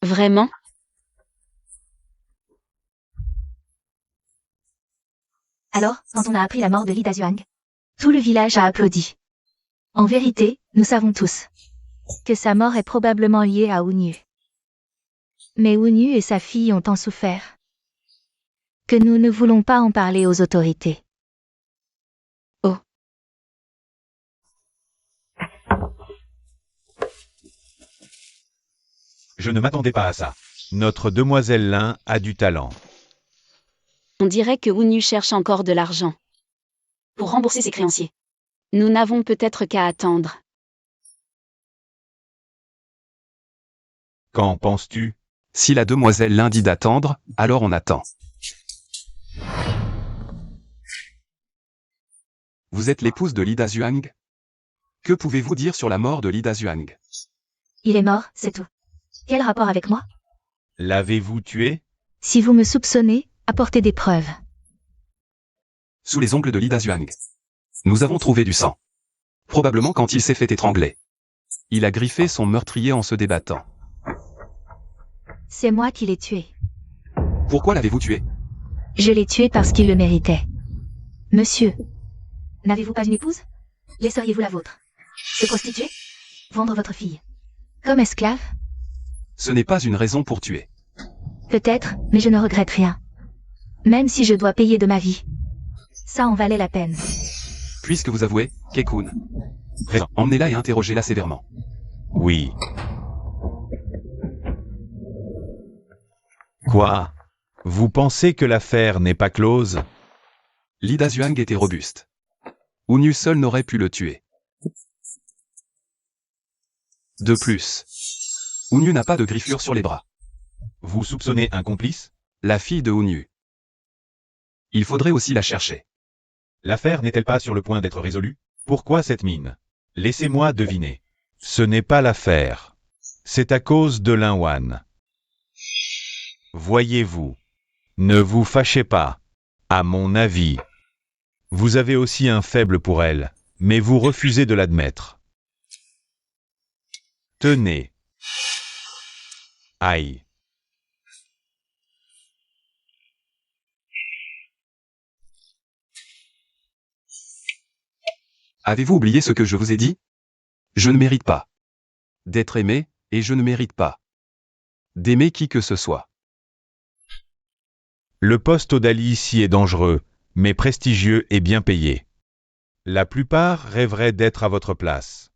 Vraiment? Alors, quand on a appris la mort de Li Dazuang, tout le village a applaudi. En vérité, nous savons tous que sa mort est probablement liée à Wu. Mais Wu et sa fille ont tant souffert que nous ne voulons pas en parler aux autorités. Oh. Je ne m'attendais pas à ça. Notre demoiselle Lin a du talent. On dirait que Wu cherche encore de l'argent pour rembourser ses créanciers. Nous n'avons peut-être qu'à attendre. Qu'en penses-tu? Si la demoiselle Lin dit d'attendre, alors on attend. Vous êtes l'épouse de Li Dazuang? Que pouvez-vous dire sur la mort de Li Dazuang? Il est mort, c'est tout. Quel rapport avec moi? L'avez-vous tué? Si vous me soupçonnez, apportez des preuves. Sous les ongles de Li Dazuang, nous avons trouvé du sang. Probablement quand il s'est fait étrangler. Il a griffé son meurtrier en se débattant. C'est moi qui l'ai tué. Pourquoi l'avez-vous tué? Je l'ai tué parce qu'il le méritait. Monsieur, n'avez-vous pas une épouse? Laisseriez-vous la vôtre? Se prostituer? Vendre votre fille? Comme esclave? Ce n'est pas une raison pour tuer. Peut-être, mais je ne regrette rien. Même si je dois payer de ma vie. Ça en valait la peine. Puisque vous avouez, Kekun, emmenez-la et interrogez-la sévèrement. Oui. Quoi? Vous pensez que l'affaire n'est pas close? Li Dazuang était robuste. Wu seul n'aurait pu le tuer. De plus, Wu n'a pas de griffure sur les bras. Vous soupçonnez un complice? La fille de Wu. Il faudrait aussi la chercher. L'affaire n'est-elle pas sur le point d'être résolue? Pourquoi cette mine? Laissez-moi deviner. Ce n'est pas l'affaire. C'est à cause de Lin Wan. Voyez-vous. Ne vous fâchez pas. À mon avis. Vous avez aussi un faible pour elle, mais vous refusez de l'admettre. Tenez. Aïe. Avez-vous oublié ce que je vous ai dit? Je ne mérite pas d'être aimé, et je ne mérite pas d'aimer qui que ce soit. Le poste au Dali ici est dangereux, mais prestigieux et bien payé. La plupart rêveraient d'être à votre place.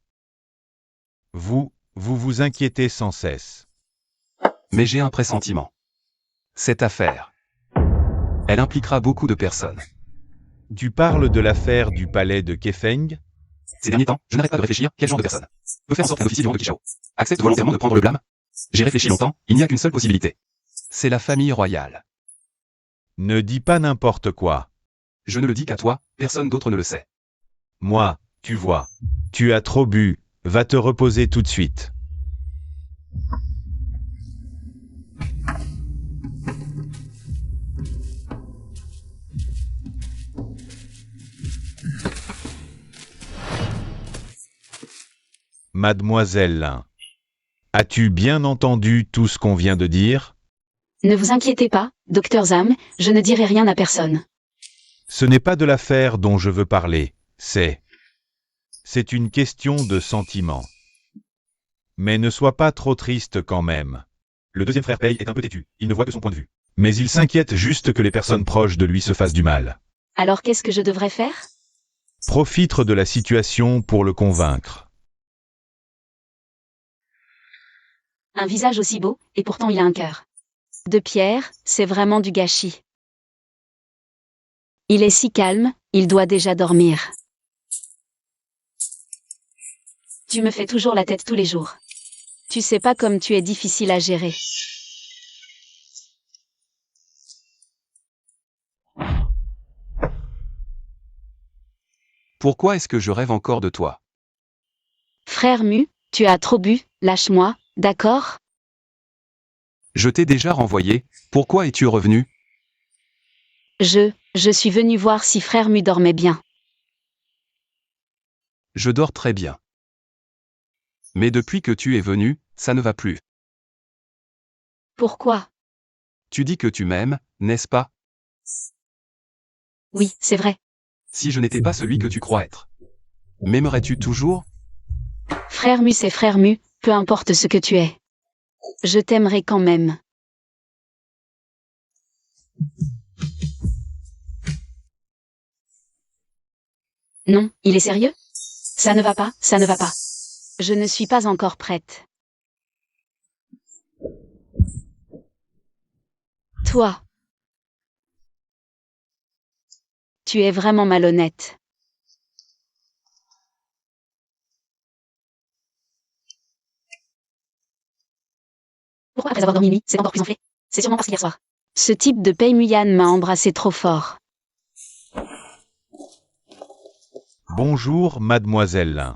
Vous vous inquiétez sans cesse. Mais j'ai un pressentiment. Cette affaire Elle impliquera beaucoup de personnes. Tu parles de l'affaire du palais de Kefeng? Ces derniers temps, je n'arrête pas de réfléchir, quel genre de personne peut faire en sorte qu'un officier du rang de Kichao accepte volontairement de prendre le blâme? J'ai réfléchi longtemps, il n'y a qu'une seule possibilité. C'est la famille royale. Ne dis pas n'importe quoi. Je ne le dis qu'à toi, personne d'autre ne le sait. Moi, tu vois. Tu as trop bu, va te reposer tout de suite. Mademoiselle, as-tu bien entendu tout ce qu'on vient de dire? Ne vous inquiétez pas, Dr Zam, je ne dirai rien à personne. Ce n'est pas de l'affaire dont je veux parler, c'est une question de sentiment. Mais ne sois pas trop triste quand même. Le deuxième frère Pei est un peu têtu, il ne voit que son point de vue. Mais il s'inquiète juste que les personnes proches de lui se fassent du mal. Alors qu'est-ce que je devrais faire? Profite de la situation pour le convaincre. Un visage aussi beau, et pourtant il a un cœur de pierre, c'est vraiment du gâchis. Il est si calme, il doit déjà dormir. Tu me fais toujours la tête tous les jours. Tu sais pas comme tu es difficile à gérer. Pourquoi est-ce que je rêve encore de toi? Frère Mu, tu as trop bu, lâche-moi, d'accord? Je t'ai déjà renvoyé, pourquoi es-tu revenu? Je suis venu voir si frère Mu dormait bien. Je dors très bien. Mais depuis que tu es venu, ça ne va plus. Pourquoi? Tu dis que tu m'aimes, n'est-ce pas? Oui, c'est vrai. Si je n'étais pas celui que tu crois être, m'aimerais-tu toujours? Frère Mu, c'est frère Mu, peu importe ce que tu es. Je t'aimerai quand même. Non, il est sérieux? Ça ne va pas, ça ne va pas. Je ne suis pas encore prête. Toi. Tu es vraiment malhonnête. Pourquoi après avoir dormi une nuit, c'est encore plus enflé? C'est sûrement parce qu'hier soir. Ce type de Pei Muyan m'a embrassé trop fort. Bonjour, mademoiselle.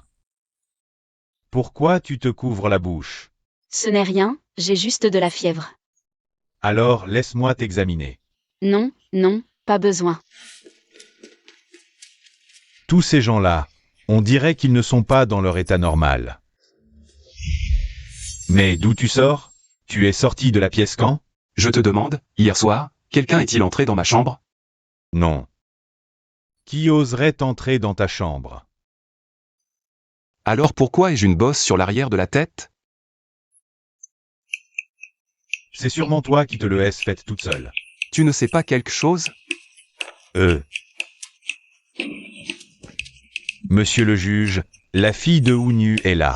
Pourquoi tu te couvres la bouche? Ce n'est rien, j'ai juste de la fièvre. Alors laisse-moi t'examiner. Non, non, pas besoin. Tous ces gens-là, on dirait qu'ils ne sont pas dans leur état normal. Mais d'où tu sors? Tu es sorti de la pièce quand? Je te demande, hier soir, quelqu'un est-il entré dans ma chambre? Non. Qui oserait entrer dans ta chambre? Alors pourquoi ai-je une bosse sur l'arrière de la tête? C'est sûrement toi qui te le es faite toute seule. Tu ne sais pas quelque chose? Monsieur le juge, la fille de Ounu est là.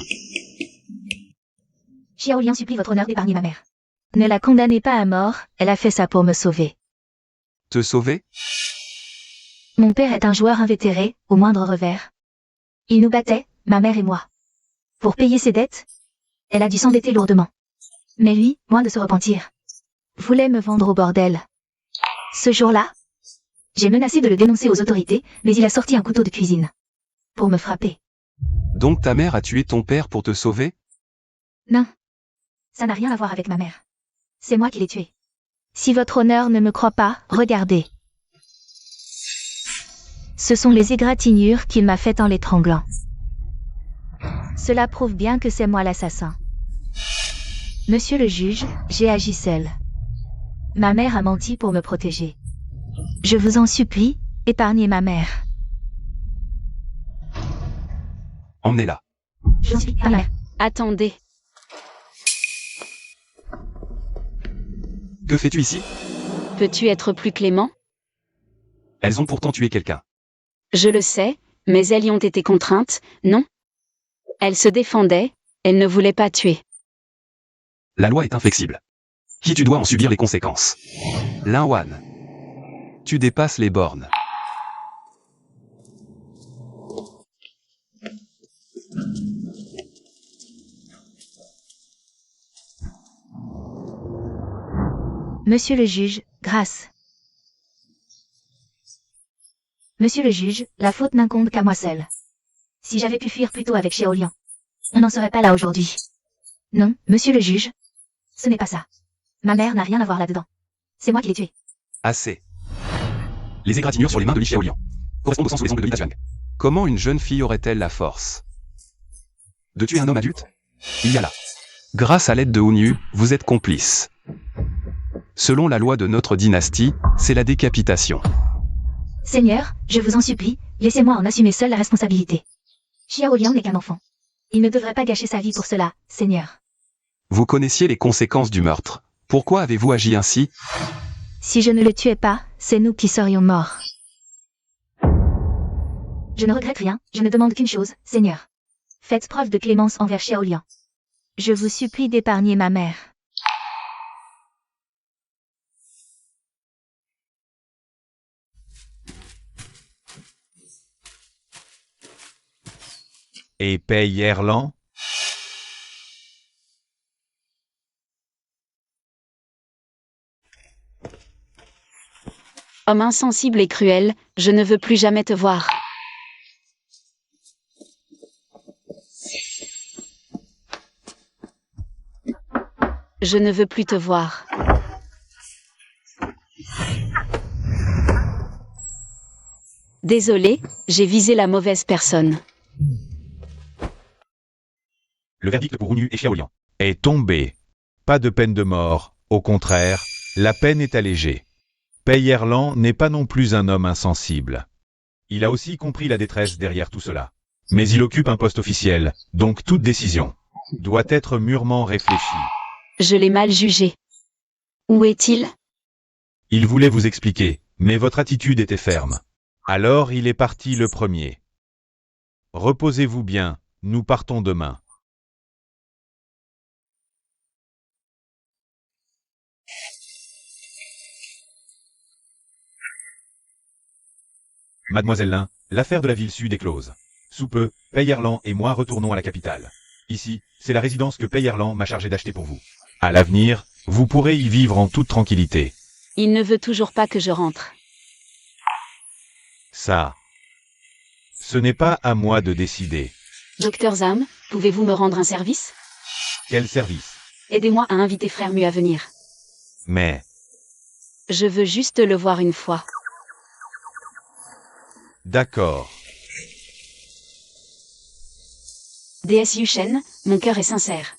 Xiao Liang supplie votre honneur d'épargner ma mère. Ne la condamnez pas à mort, elle a fait ça pour me sauver. Te sauver? Mon père est un joueur invétéré, au moindre revers. Il nous battait, ma mère et moi. Pour payer ses dettes, elle a dû s'endetter lourdement. Mais lui, loin de se repentir, voulait me vendre au bordel. Ce jour-là, j'ai menacé de le dénoncer aux autorités, mais il a sorti un couteau de cuisine. Pour me frapper. Donc ta mère a tué ton père pour te sauver? Non. Ça n'a rien à voir avec ma mère. C'est moi qui l'ai tué. Si votre honneur ne me croit pas, regardez. Ce sont les égratignures qu'il m'a faites en l'étranglant. Cela prouve bien que c'est moi l'assassin. Monsieur le juge, j'ai agi seul. Ma mère a menti pour me protéger. Je vous en supplie, épargnez ma mère. Emmenez-la. Je vous supplie, ma mère. Attendez. Que fais-tu ici? Peux-tu être plus clément? Elles ont pourtant tué quelqu'un. Je le sais, mais elles y ont été contraintes, non? Elles se défendaient, elles ne voulaient pas tuer. La loi est inflexible. Qui tu dois en subir les conséquences? Lin Wan. Tu dépasses les bornes. Monsieur le juge, grâce. Monsieur le juge, la faute n'incombe qu'à moi seul. Si j'avais pu fuir plus tôt avec Xiaolian, on n'en serait pas là aujourd'hui. Non, monsieur le juge. Ce n'est pas ça. Ma mère n'a rien à voir là-dedans. C'est moi qui l'ai tuée. Assez. Les égratignures sur les mains de Li Xiaolian correspondent au sang sous les ongles de Li Dajiang. Comment une jeune fille aurait-elle la force de tuer un homme adulte? Il y a là. Grâce à l'aide de Hunyu, vous êtes complice. Selon la loi de notre dynastie, c'est la décapitation. Seigneur, je vous en supplie, laissez-moi en assumer seul la responsabilité. Xiaolian n'est qu'un enfant. Il ne devrait pas gâcher sa vie pour cela, Seigneur. Vous connaissiez les conséquences du meurtre. Pourquoi avez-vous agi ainsi? Si je ne le tuais pas, c'est nous qui serions morts. Je ne regrette rien, je ne demande qu'une chose, Seigneur. Faites preuve de clémence envers Xiaolian. Je vous supplie d'épargner ma mère. Et Pei Erlang? Homme insensible et cruel, je ne veux plus jamais te voir. Je ne veux plus te voir. Désolé, j'ai visé la mauvaise personne. Le verdict pour Hunyu et Xiaolian est tombé. Pas de peine de mort, au contraire, la peine est allégée. Pei Erlang n'est pas non plus un homme insensible. Il a aussi compris la détresse derrière tout cela. Mais il occupe un poste officiel, donc toute décision doit être mûrement réfléchie. Je l'ai mal jugé. Où est-il? Il voulait vous expliquer, mais votre attitude était ferme. Alors il est parti le premier. Reposez-vous bien, nous partons demain. Mademoiselle Lin, l'affaire de la ville sud est close. Sous peu, Pei Erlang et moi retournons à la capitale. Ici, c'est la résidence que Pei Erlang m'a chargé d'acheter pour vous. À l'avenir, vous pourrez y vivre en toute tranquillité. Il ne veut toujours pas que je rentre. Ça, ce n'est pas à moi de décider. Docteur Zam, pouvez-vous me rendre un service? Quel service? Aidez-moi à inviter Frère Mu à venir. Mais, Je veux juste le voir une fois. d'accord. Déesse Yushen, mon cœur est sincère.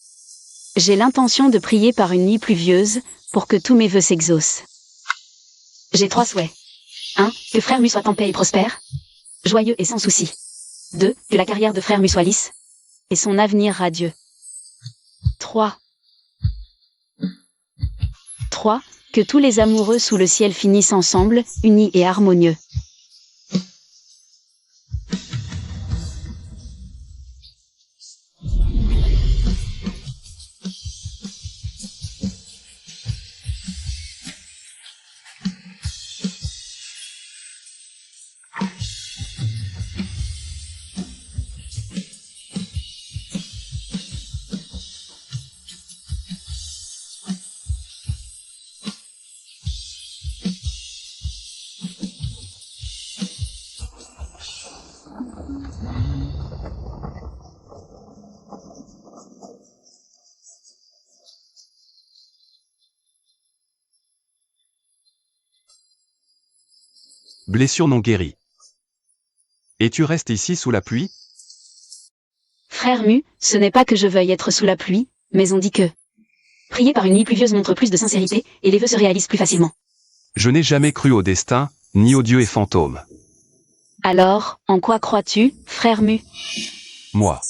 J'ai l'intention de prier par une nuit pluvieuse, pour que tous mes vœux s'exaucent. J'ai 3 souhaits. 1. Que Frère Mu soit en paix et prospère, joyeux et sans souci. 2. Que la carrière de Frère Mu soit lisse, et son avenir radieux. 3. Que tous les amoureux sous le ciel finissent ensemble, unis et harmonieux. Blessure non guérie. Et tu restes ici sous la pluie? Frère Mu, ce n'est pas que je veuille être sous la pluie, mais on dit que prier par une nuit pluvieuse montre plus de sincérité, et les vœux se réalisent plus facilement. Je n'ai jamais cru au destin, ni aux dieux et fantômes. Alors, en quoi crois-tu, Frère Mu? Moi.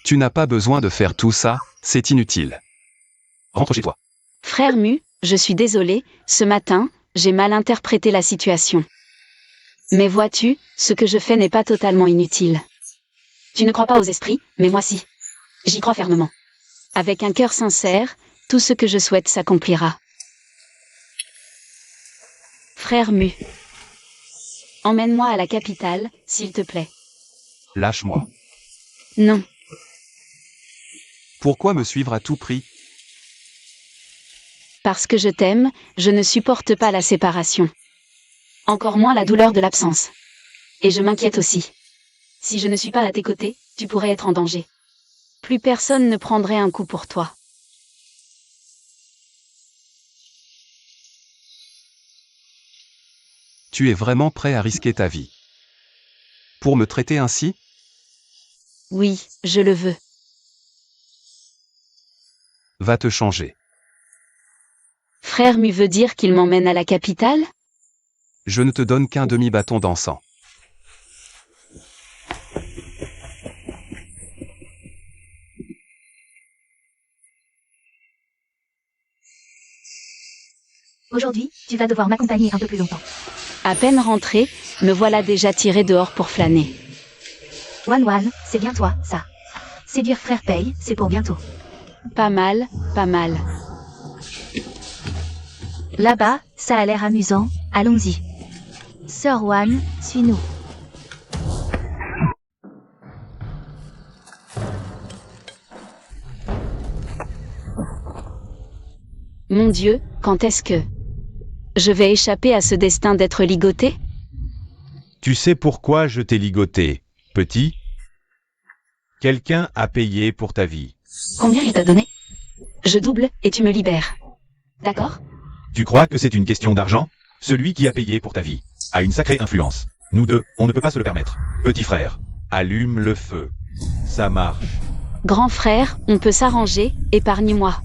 Tu n'as pas besoin de faire tout ça, c'est inutile. Rentre chez toi. Frère Mu, je suis désolé, ce matin, j'ai mal interprété la situation. Mais vois-tu, ce que je fais n'est pas totalement inutile. Tu ne crois pas aux esprits, mais moi si. J'y crois fermement. Avec un cœur sincère, tout ce que je souhaite s'accomplira. Frère Mu. Emmène-moi à la capitale, s'il te plaît. Lâche-moi. Non. Pourquoi me suivre à tout prix? Parce que je t'aime, je ne supporte pas la séparation. Encore moins la douleur de l'absence. Et je m'inquiète aussi. Si je ne suis pas à tes côtés, tu pourrais être en danger. Plus personne ne prendrait un coup pour toi. Tu es vraiment prêt à risquer ta vie? Pour me traiter ainsi? Oui, je le veux. Va te changer. Frère Mu veut dire qu'il m'emmène à la capitale? Je ne te donne qu'un demi-bâton d'encens. Aujourd'hui, tu vas devoir m'accompagner un peu plus longtemps. À peine rentré, me voilà déjà tiré dehors pour flâner. Wan, c'est bien toi, ça. Séduire frère Paye, c'est pour bientôt. Pas mal, pas mal. Là-bas, ça a l'air amusant, allons-y. Sœur Wan, suis-nous. Mon Dieu, quand est-ce que je vais échapper à ce destin d'être ligoté? Tu sais pourquoi je t'ai ligoté, petit? Quelqu'un a payé pour ta vie. Combien il t'a donné? Je double et tu me libères. D'accord? Tu crois que c'est une question d'argent? Celui qui a payé pour ta vie a une sacrée influence. Nous deux, on ne peut pas se le permettre. Petit frère, allume le feu. Ça marche. Grand frère, on peut s'arranger, épargne-moi.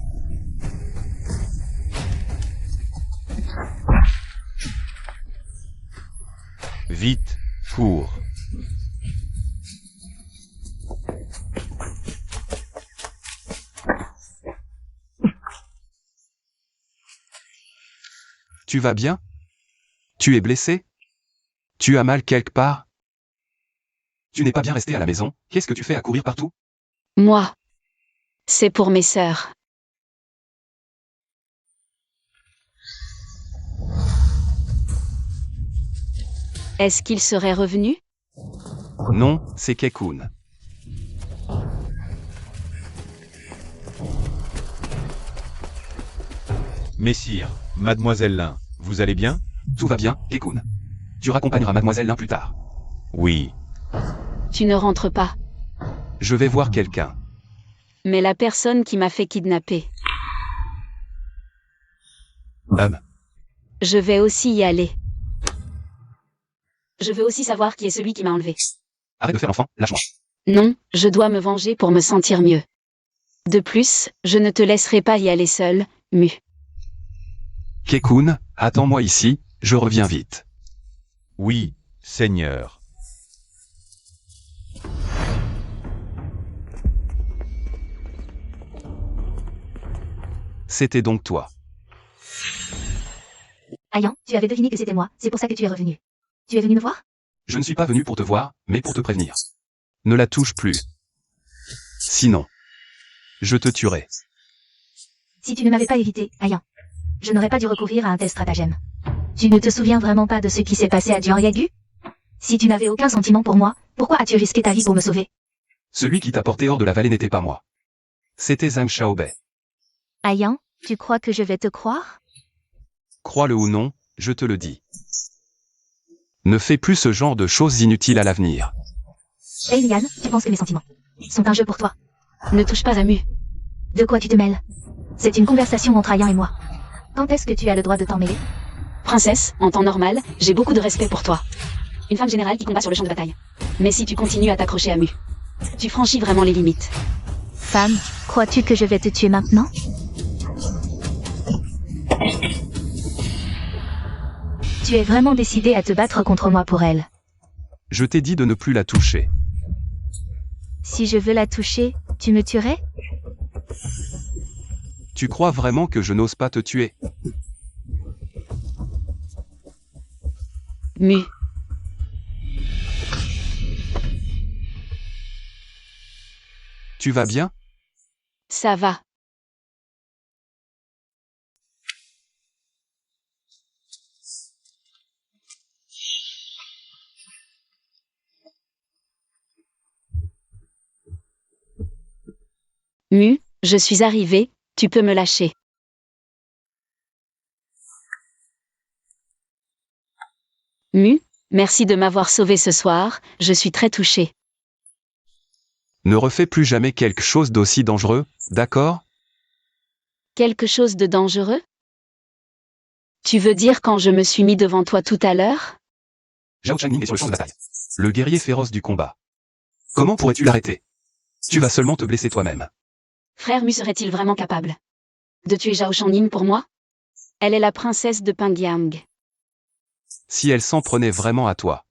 Vite, cours. Tu vas bien? Tu es blessé? Tu as mal quelque part? Tu n'es pas bien resté à la maison, qu'est-ce que tu fais à courir partout? Moi. C'est pour mes sœurs. Est-ce qu'il serait revenu? Non, c'est Kekun. Messire, mademoiselle Lin, vous allez bien? Tout va bien, Kekun. Tu raccompagneras mademoiselle Lin plus tard. Oui. Tu ne rentres pas. Je vais voir quelqu'un. Mais la personne qui m'a fait kidnapper. Je vais aussi y aller. Je veux aussi savoir qui est celui qui m'a enlevé. Arrête de faire l'enfant, lâche-moi. Non, je dois me venger pour me sentir mieux. De plus, je ne te laisserai pas y aller seul, Mu. Kekun, attends-moi ici, je reviens vite. Oui, Seigneur. C'était donc toi. Ayan, tu avais deviné que c'était moi, c'est pour ça que tu es revenu. Tu es venu me voir? Je ne suis pas venu pour te voir, mais pour te prévenir. Ne la touche plus. Sinon, je te tuerai. Si tu ne m'avais pas évité, Ayan, je n'aurais pas dû recourir à un tel stratagème. Tu ne te souviens vraiment pas de ce qui s'est passé à Dianyagu? Si tu n'avais aucun sentiment pour moi, pourquoi as-tu risqué ta vie pour me sauver? Celui qui t'a porté hors de la vallée n'était pas moi. C'était Zhang Xiaobei. Ayan, tu crois que je vais te croire? Crois-le ou non, je te le dis. Ne fais plus ce genre de choses inutiles à l'avenir. Hey Lian, tu penses que mes sentiments sont un jeu pour toi? Ne touche pas à Mu. De quoi tu te mêles? C'est une conversation entre Ayan et moi. Quand est-ce que tu as le droit de t'en mêler? Princesse, en temps normal, j'ai beaucoup de respect pour toi. Une femme générale qui combat sur le champ de bataille. Mais si tu continues à t'accrocher à Mu, tu franchis vraiment les limites. Femme, crois-tu que je vais te tuer maintenant? Tu es vraiment décidé à te battre contre moi pour elle. Je t'ai dit de ne plus la toucher. Si je veux la toucher, tu me tuerais? Tu crois vraiment que je n'ose pas te tuer? Mu. Tu vas bien? Ça va. Mu, je suis arrivé, tu peux me lâcher. Mu, merci de m'avoir sauvé ce soir, je suis très touché. Ne refais plus jamais quelque chose d'aussi dangereux, d'accord? Quelque chose de dangereux? Tu veux dire quand je me suis mis devant toi tout à l'heure? Zhao Changning est sur le champ de bataille. Le guerrier féroce du combat. Comment pourrais-tu l'arrêter? Tu vas seulement te blesser toi-même. Frère Mu serait-il vraiment capable de tuer Zhao Changning pour moi? Elle est la princesse de Pengyang. Si elle s'en prenait vraiment à toi,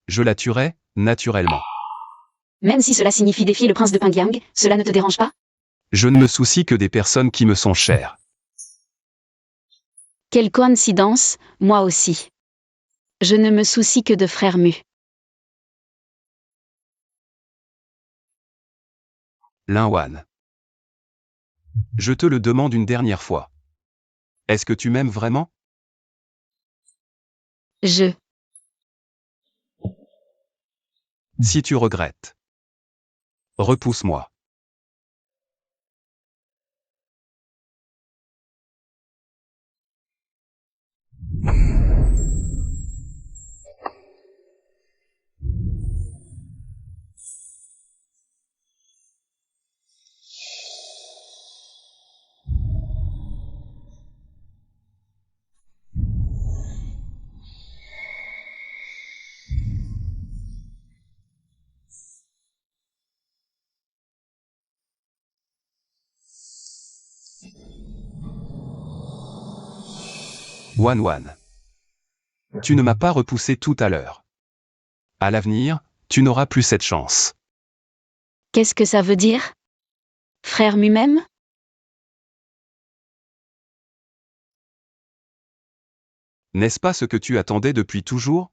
je la tuerais, naturellement. Même si cela signifie défier le prince de Pengyang, cela ne te dérange pas? Je ne me soucie que des personnes qui me sont chères. Quelle coïncidence, moi aussi. Je ne me soucie que de frère Mu. Lin Wan. Je te le demande une dernière fois. Est-ce que tu m'aimes vraiment? Si tu regrettes, repousse-moi. Wan Wan. Tu ne m'as pas repoussé tout à l'heure. À l'avenir, tu n'auras plus cette chance. Qu'est-ce que ça veut dire? Frère Mu même? N'est-ce pas ce que tu attendais depuis toujours?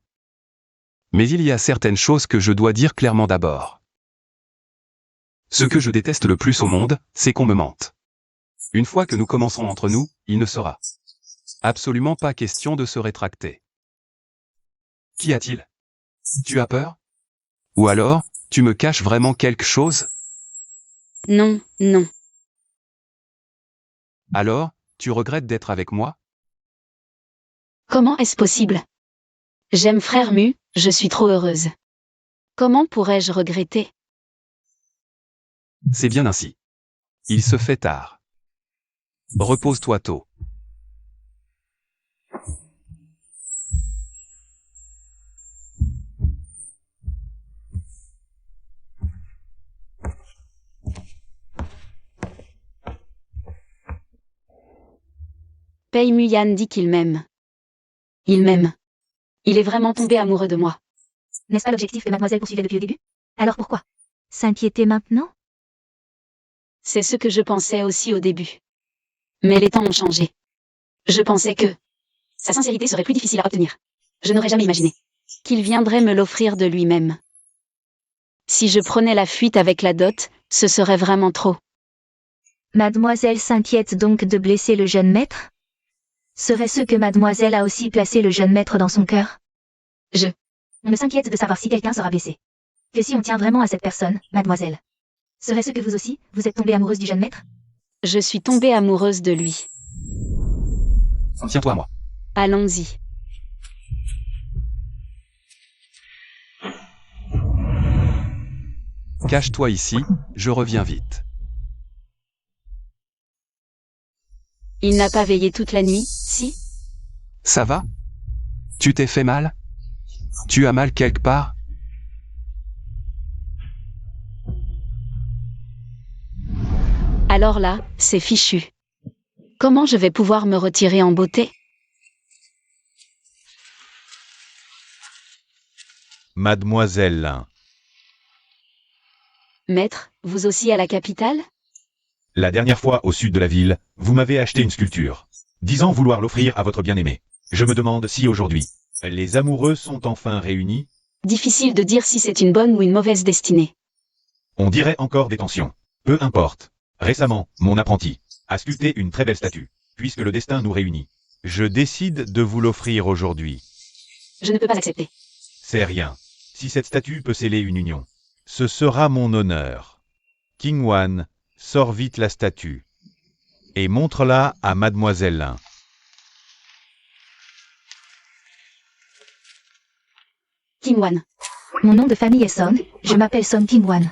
Mais il y a certaines choses que je dois dire clairement d'abord. Ce que je déteste le plus au monde, c'est qu'on me mente. Une fois que nous commencerons entre nous, il ne sera absolument pas question de se rétracter. Qu'y a-t-il? Tu as peur? Ou alors, tu me caches vraiment quelque chose? Non, non. Alors, tu regrettes d'être avec moi? Comment est-ce possible? J'aime frère Mu, je suis trop heureuse. Comment pourrais-je regretter? C'est bien ainsi. Il se fait tard. Repose-toi tôt. Pei Muyan dit qu'il m'aime. Il m'aime. Il est vraiment tombé amoureux de moi. N'est-ce pas l'objectif que mademoiselle poursuivait depuis le début? Alors pourquoi s'inquiéter maintenant? C'est ce que je pensais aussi au début. Mais les temps ont changé. Je pensais que sa sincérité serait plus difficile à obtenir. Je n'aurais jamais imaginé qu'il viendrait me l'offrir de lui-même. Si je prenais la fuite avec la dot, ce serait vraiment trop. Mademoiselle s'inquiète donc de blesser le jeune maître? Serait-ce que mademoiselle a aussi placé le jeune maître dans son cœur? On s'inquiète de savoir si quelqu'un sera blessé. Que si on tient vraiment à cette personne, mademoiselle. Serait-ce que vous aussi, vous êtes tombée amoureuse du jeune maître? Je suis tombée amoureuse de lui. Tiens-toi à moi. Allons-y. Cache-toi ici, je reviens vite. Il n'a pas veillé toute la nuit, si? Ça va? Tu t'es fait mal? Tu as mal quelque part? Alors là, c'est fichu. Comment je vais pouvoir me retirer en beauté? Mademoiselle, Maître, vous aussi à la capitale? la dernière fois au sud de la ville, vous m'avez acheté une sculpture, disant vouloir l'offrir à votre bien-aimé. Je me demande si aujourd'hui, les amoureux sont enfin réunis. Difficile de dire si c'est une bonne ou une mauvaise destinée. On dirait encore des tensions. Peu importe. Récemment, mon apprenti a sculpté une très belle statue, puisque le destin nous réunit. Je décide de vous l'offrir aujourd'hui. Je ne peux pas accepter. C'est rien. Si cette statue peut sceller une union, ce sera mon honneur. King Wan, Sors vite la statue. Et montre-la à Mademoiselle Lin. Kim-wan. Mon nom de famille est Song, je m'appelle Song Kim-wan.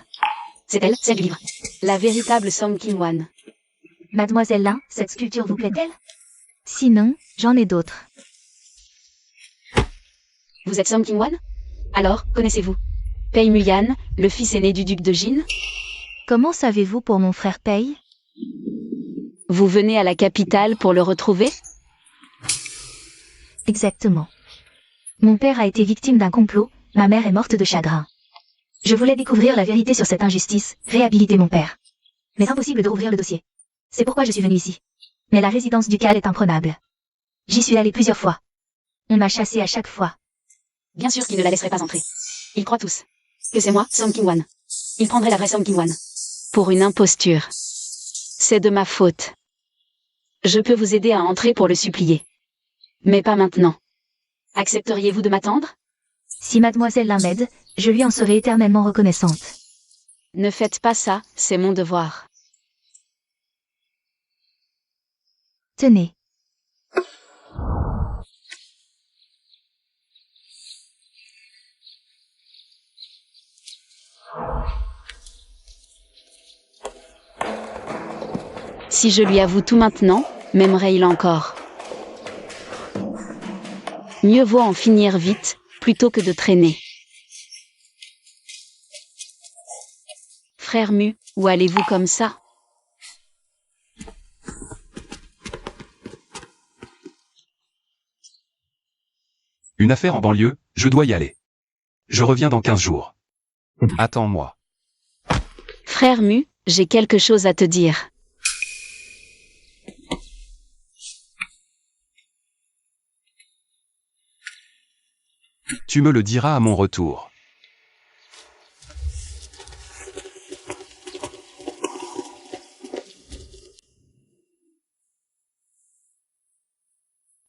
C'est elle, celle du livre. La véritable Song Kim-wan. Mademoiselle Lin, cette sculpture vous plaît-elle? Sinon, j'en ai d'autres. Vous êtes Song Kim-wan? Alors, connaissez-vous Pei Muyan, le fils aîné du duc de Jin? Comment savez-vous pour mon frère Pei? Vous venez à la capitale pour le retrouver? Exactement. Mon père a été victime d'un complot, ma mère est morte de chagrin. Je voulais découvrir la vérité sur cette injustice, réhabiliter mon père. Mais impossible de rouvrir le dossier. C'est pourquoi je suis venue ici. Mais la résidence ducale est imprenable. J'y suis allée plusieurs fois. On m'a chassée à chaque fois. Bien sûr qu'ils ne la laisseraient pas entrer. Ils croient tous que c'est moi, Song Kim-wan. Ils prendraient la vraie Song Kim-wan pour une imposture. C'est de ma faute. Je peux vous aider à entrer pour le supplier. Mais pas maintenant. Accepteriez-vous de m'attendre? Si mademoiselle Lin m'aide, je lui en serai éternellement reconnaissante. Ne faites pas ça, c'est mon devoir. Tenez. Si je lui avoue tout maintenant, m'aimerait-il encore? Mieux vaut en finir vite, plutôt que de traîner. Frère Mu, où allez-vous comme ça? Une affaire en banlieue, je dois y aller. Je reviens dans 15 jours. Attends-moi. Frère Mu, j'ai quelque chose à te dire. Tu me le diras à mon retour.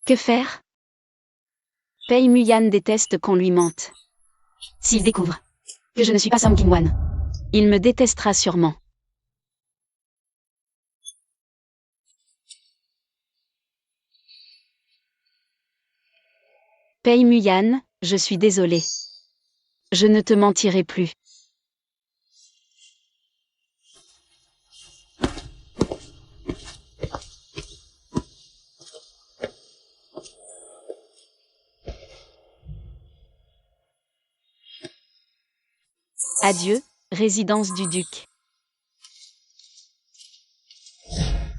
Que faire? Pei Muyan déteste qu'on lui mente. S'il découvre que je ne suis pas Song Kim-wan, il me détestera sûrement. Pei Muyan, je suis désolé. Je ne te mentirai plus. Adieu, résidence du duc.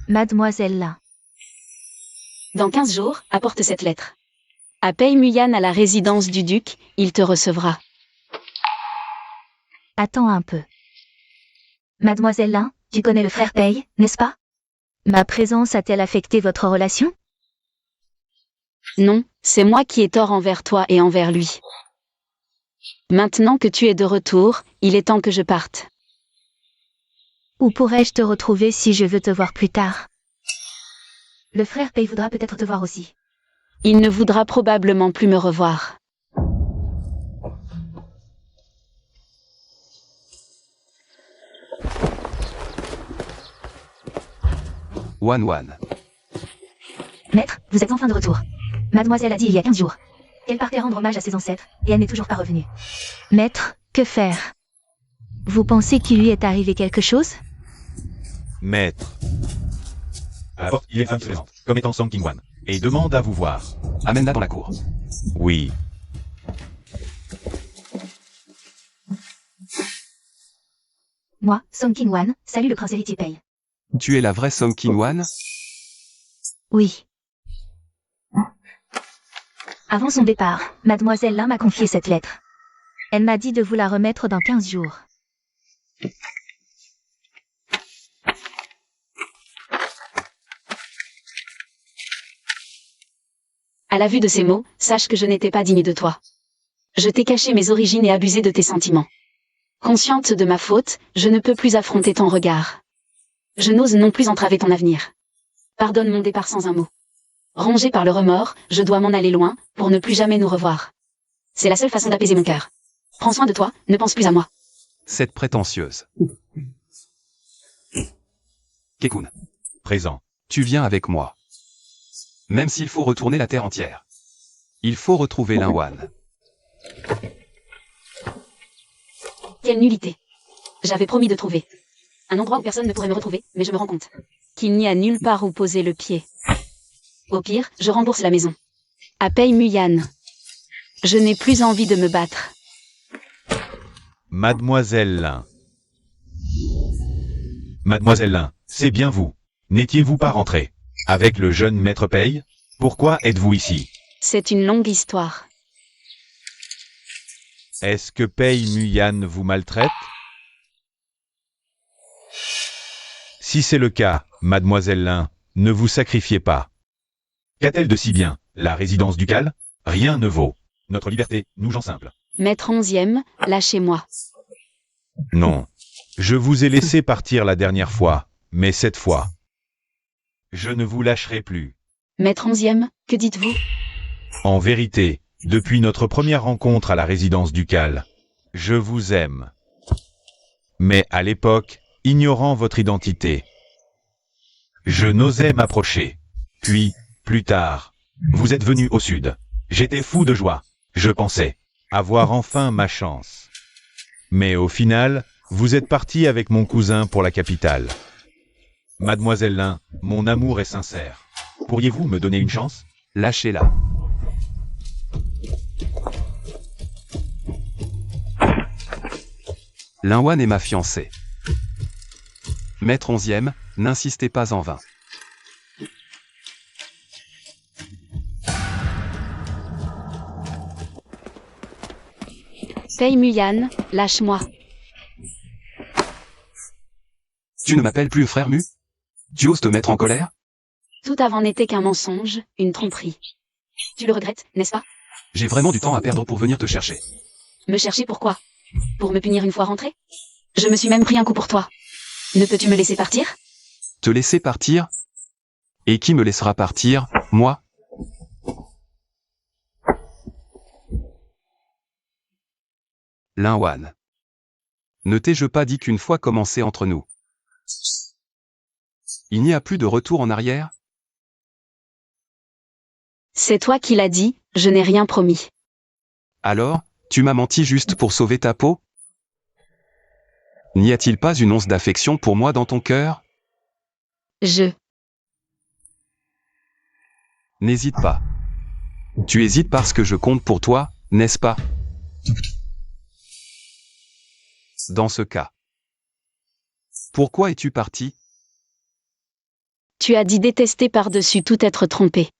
Mademoiselle Lin. Dans 15 jours, apporte cette lettre. À Pei Muyan à la résidence du duc, il te recevra. Attends un peu. Mademoiselle Lin, tu connais le frère Pei, n'est-ce pas? Ma présence a-t-elle affecté votre relation? Non, c'est moi qui ai tort envers toi et envers lui. Maintenant que tu es de retour, il est temps que je parte. Où pourrais-je te retrouver si je veux te voir plus tard? Le frère Pei voudra peut-être te voir aussi. Il ne voudra probablement plus me revoir. Wan. Maître, vous êtes enfin de retour. Mademoiselle a dit il y a 15 jours qu'elle partait rendre hommage à ses ancêtres, et elle n'est toujours pas revenue. Maître, que faire? Vous pensez qu'il lui est arrivé quelque chose? Maître. À la porte, il est femme qui se présente, comme étant Song Kim-wan, et demande à vous voir. Amène-la dans la cour. Oui. Moi, Song Kim-wan, salue le prince héritier Pei. Tu es la vraie Song Kim-wan? Oui. Avant son départ, mademoiselle Lin m'a confié cette lettre. Elle m'a dit de vous la remettre dans 15 jours. À la vue de ces mots, sache que je n'étais pas digne de toi. Je t'ai caché mes origines et abusé de tes sentiments. Consciente de ma faute, je ne peux plus affronter ton regard. Je n'ose non plus entraver ton avenir. Pardonne mon départ sans un mot. Rongé par le remords, je dois m'en aller loin, pour ne plus jamais nous revoir. C'est la seule façon d'apaiser mon cœur. Prends soin de toi, ne pense plus à moi. Cette prétentieuse. Kekun. Présent. Tu viens avec moi. Même s'il faut retourner la terre entière. Il faut retrouver Linwan. Quelle nullité. J'avais promis de trouver un endroit où personne ne pourrait me retrouver, mais je me rends compte qu'il n'y a nulle part où poser le pied. Au pire, je rembourse la maison. À Pei Muyan. Je n'ai plus envie de me battre. Mademoiselle Lin. Mademoiselle Lin, c'est bien vous. N'étiez-vous pas rentrée avec le jeune maître Pei? Pourquoi êtes-vous ici? C'est une longue histoire. Est-ce que Pei Muyan vous maltraite? Si c'est le cas, Mademoiselle Lin, ne vous sacrifiez pas. Qu'a-t-elle de si bien, la résidence ducale? Rien ne vaut notre liberté, nous gens simples. Maître 11e, lâchez-moi. Non. Je vous ai laissé partir la dernière fois, mais cette fois, je ne vous lâcherai plus. Maître 11e, que dites-vous? En vérité, depuis notre première rencontre à la résidence ducale, je vous aime. Mais à l'époque, ignorant votre identité, je n'osais m'approcher. Puis, plus tard, vous êtes venu au sud. J'étais fou de joie. Je pensais avoir enfin ma chance. Mais au final, vous êtes parti avec mon cousin pour la capitale. Mademoiselle Lin, mon amour est sincère. Pourriez-vous me donner une chance? Lâchez-la. Linwan est ma fiancée. Maître 11e, n'insistez pas en vain. Pei Muyan, lâche-moi. Tu ne m'appelles plus frère Mu? Tu oses te mettre en colère? Tout avant n'était qu'un mensonge, une tromperie. Tu le regrettes, n'est-ce pas? J'ai vraiment du temps à perdre pour venir te chercher. Me chercher pourquoi? Pour me punir une fois rentré? Je me suis même pris un coup pour toi. Ne peux-tu me laisser partir? Te laisser partir? Et qui me laissera partir, moi? Linwan. Ne t'ai-je pas dit qu'une fois commencé entre nous, il n'y a plus de retour en arrière? C'est toi qui l'as dit, je n'ai rien promis. Alors, tu m'as menti juste pour sauver ta peau? N'y a-t-il pas une once d'affection pour moi dans ton cœur? N'hésite pas. Tu hésites parce que je compte pour toi, n'est-ce pas? Dans ce cas. Pourquoi es-tu parti? Tu as dit détester par-dessus tout être trompé.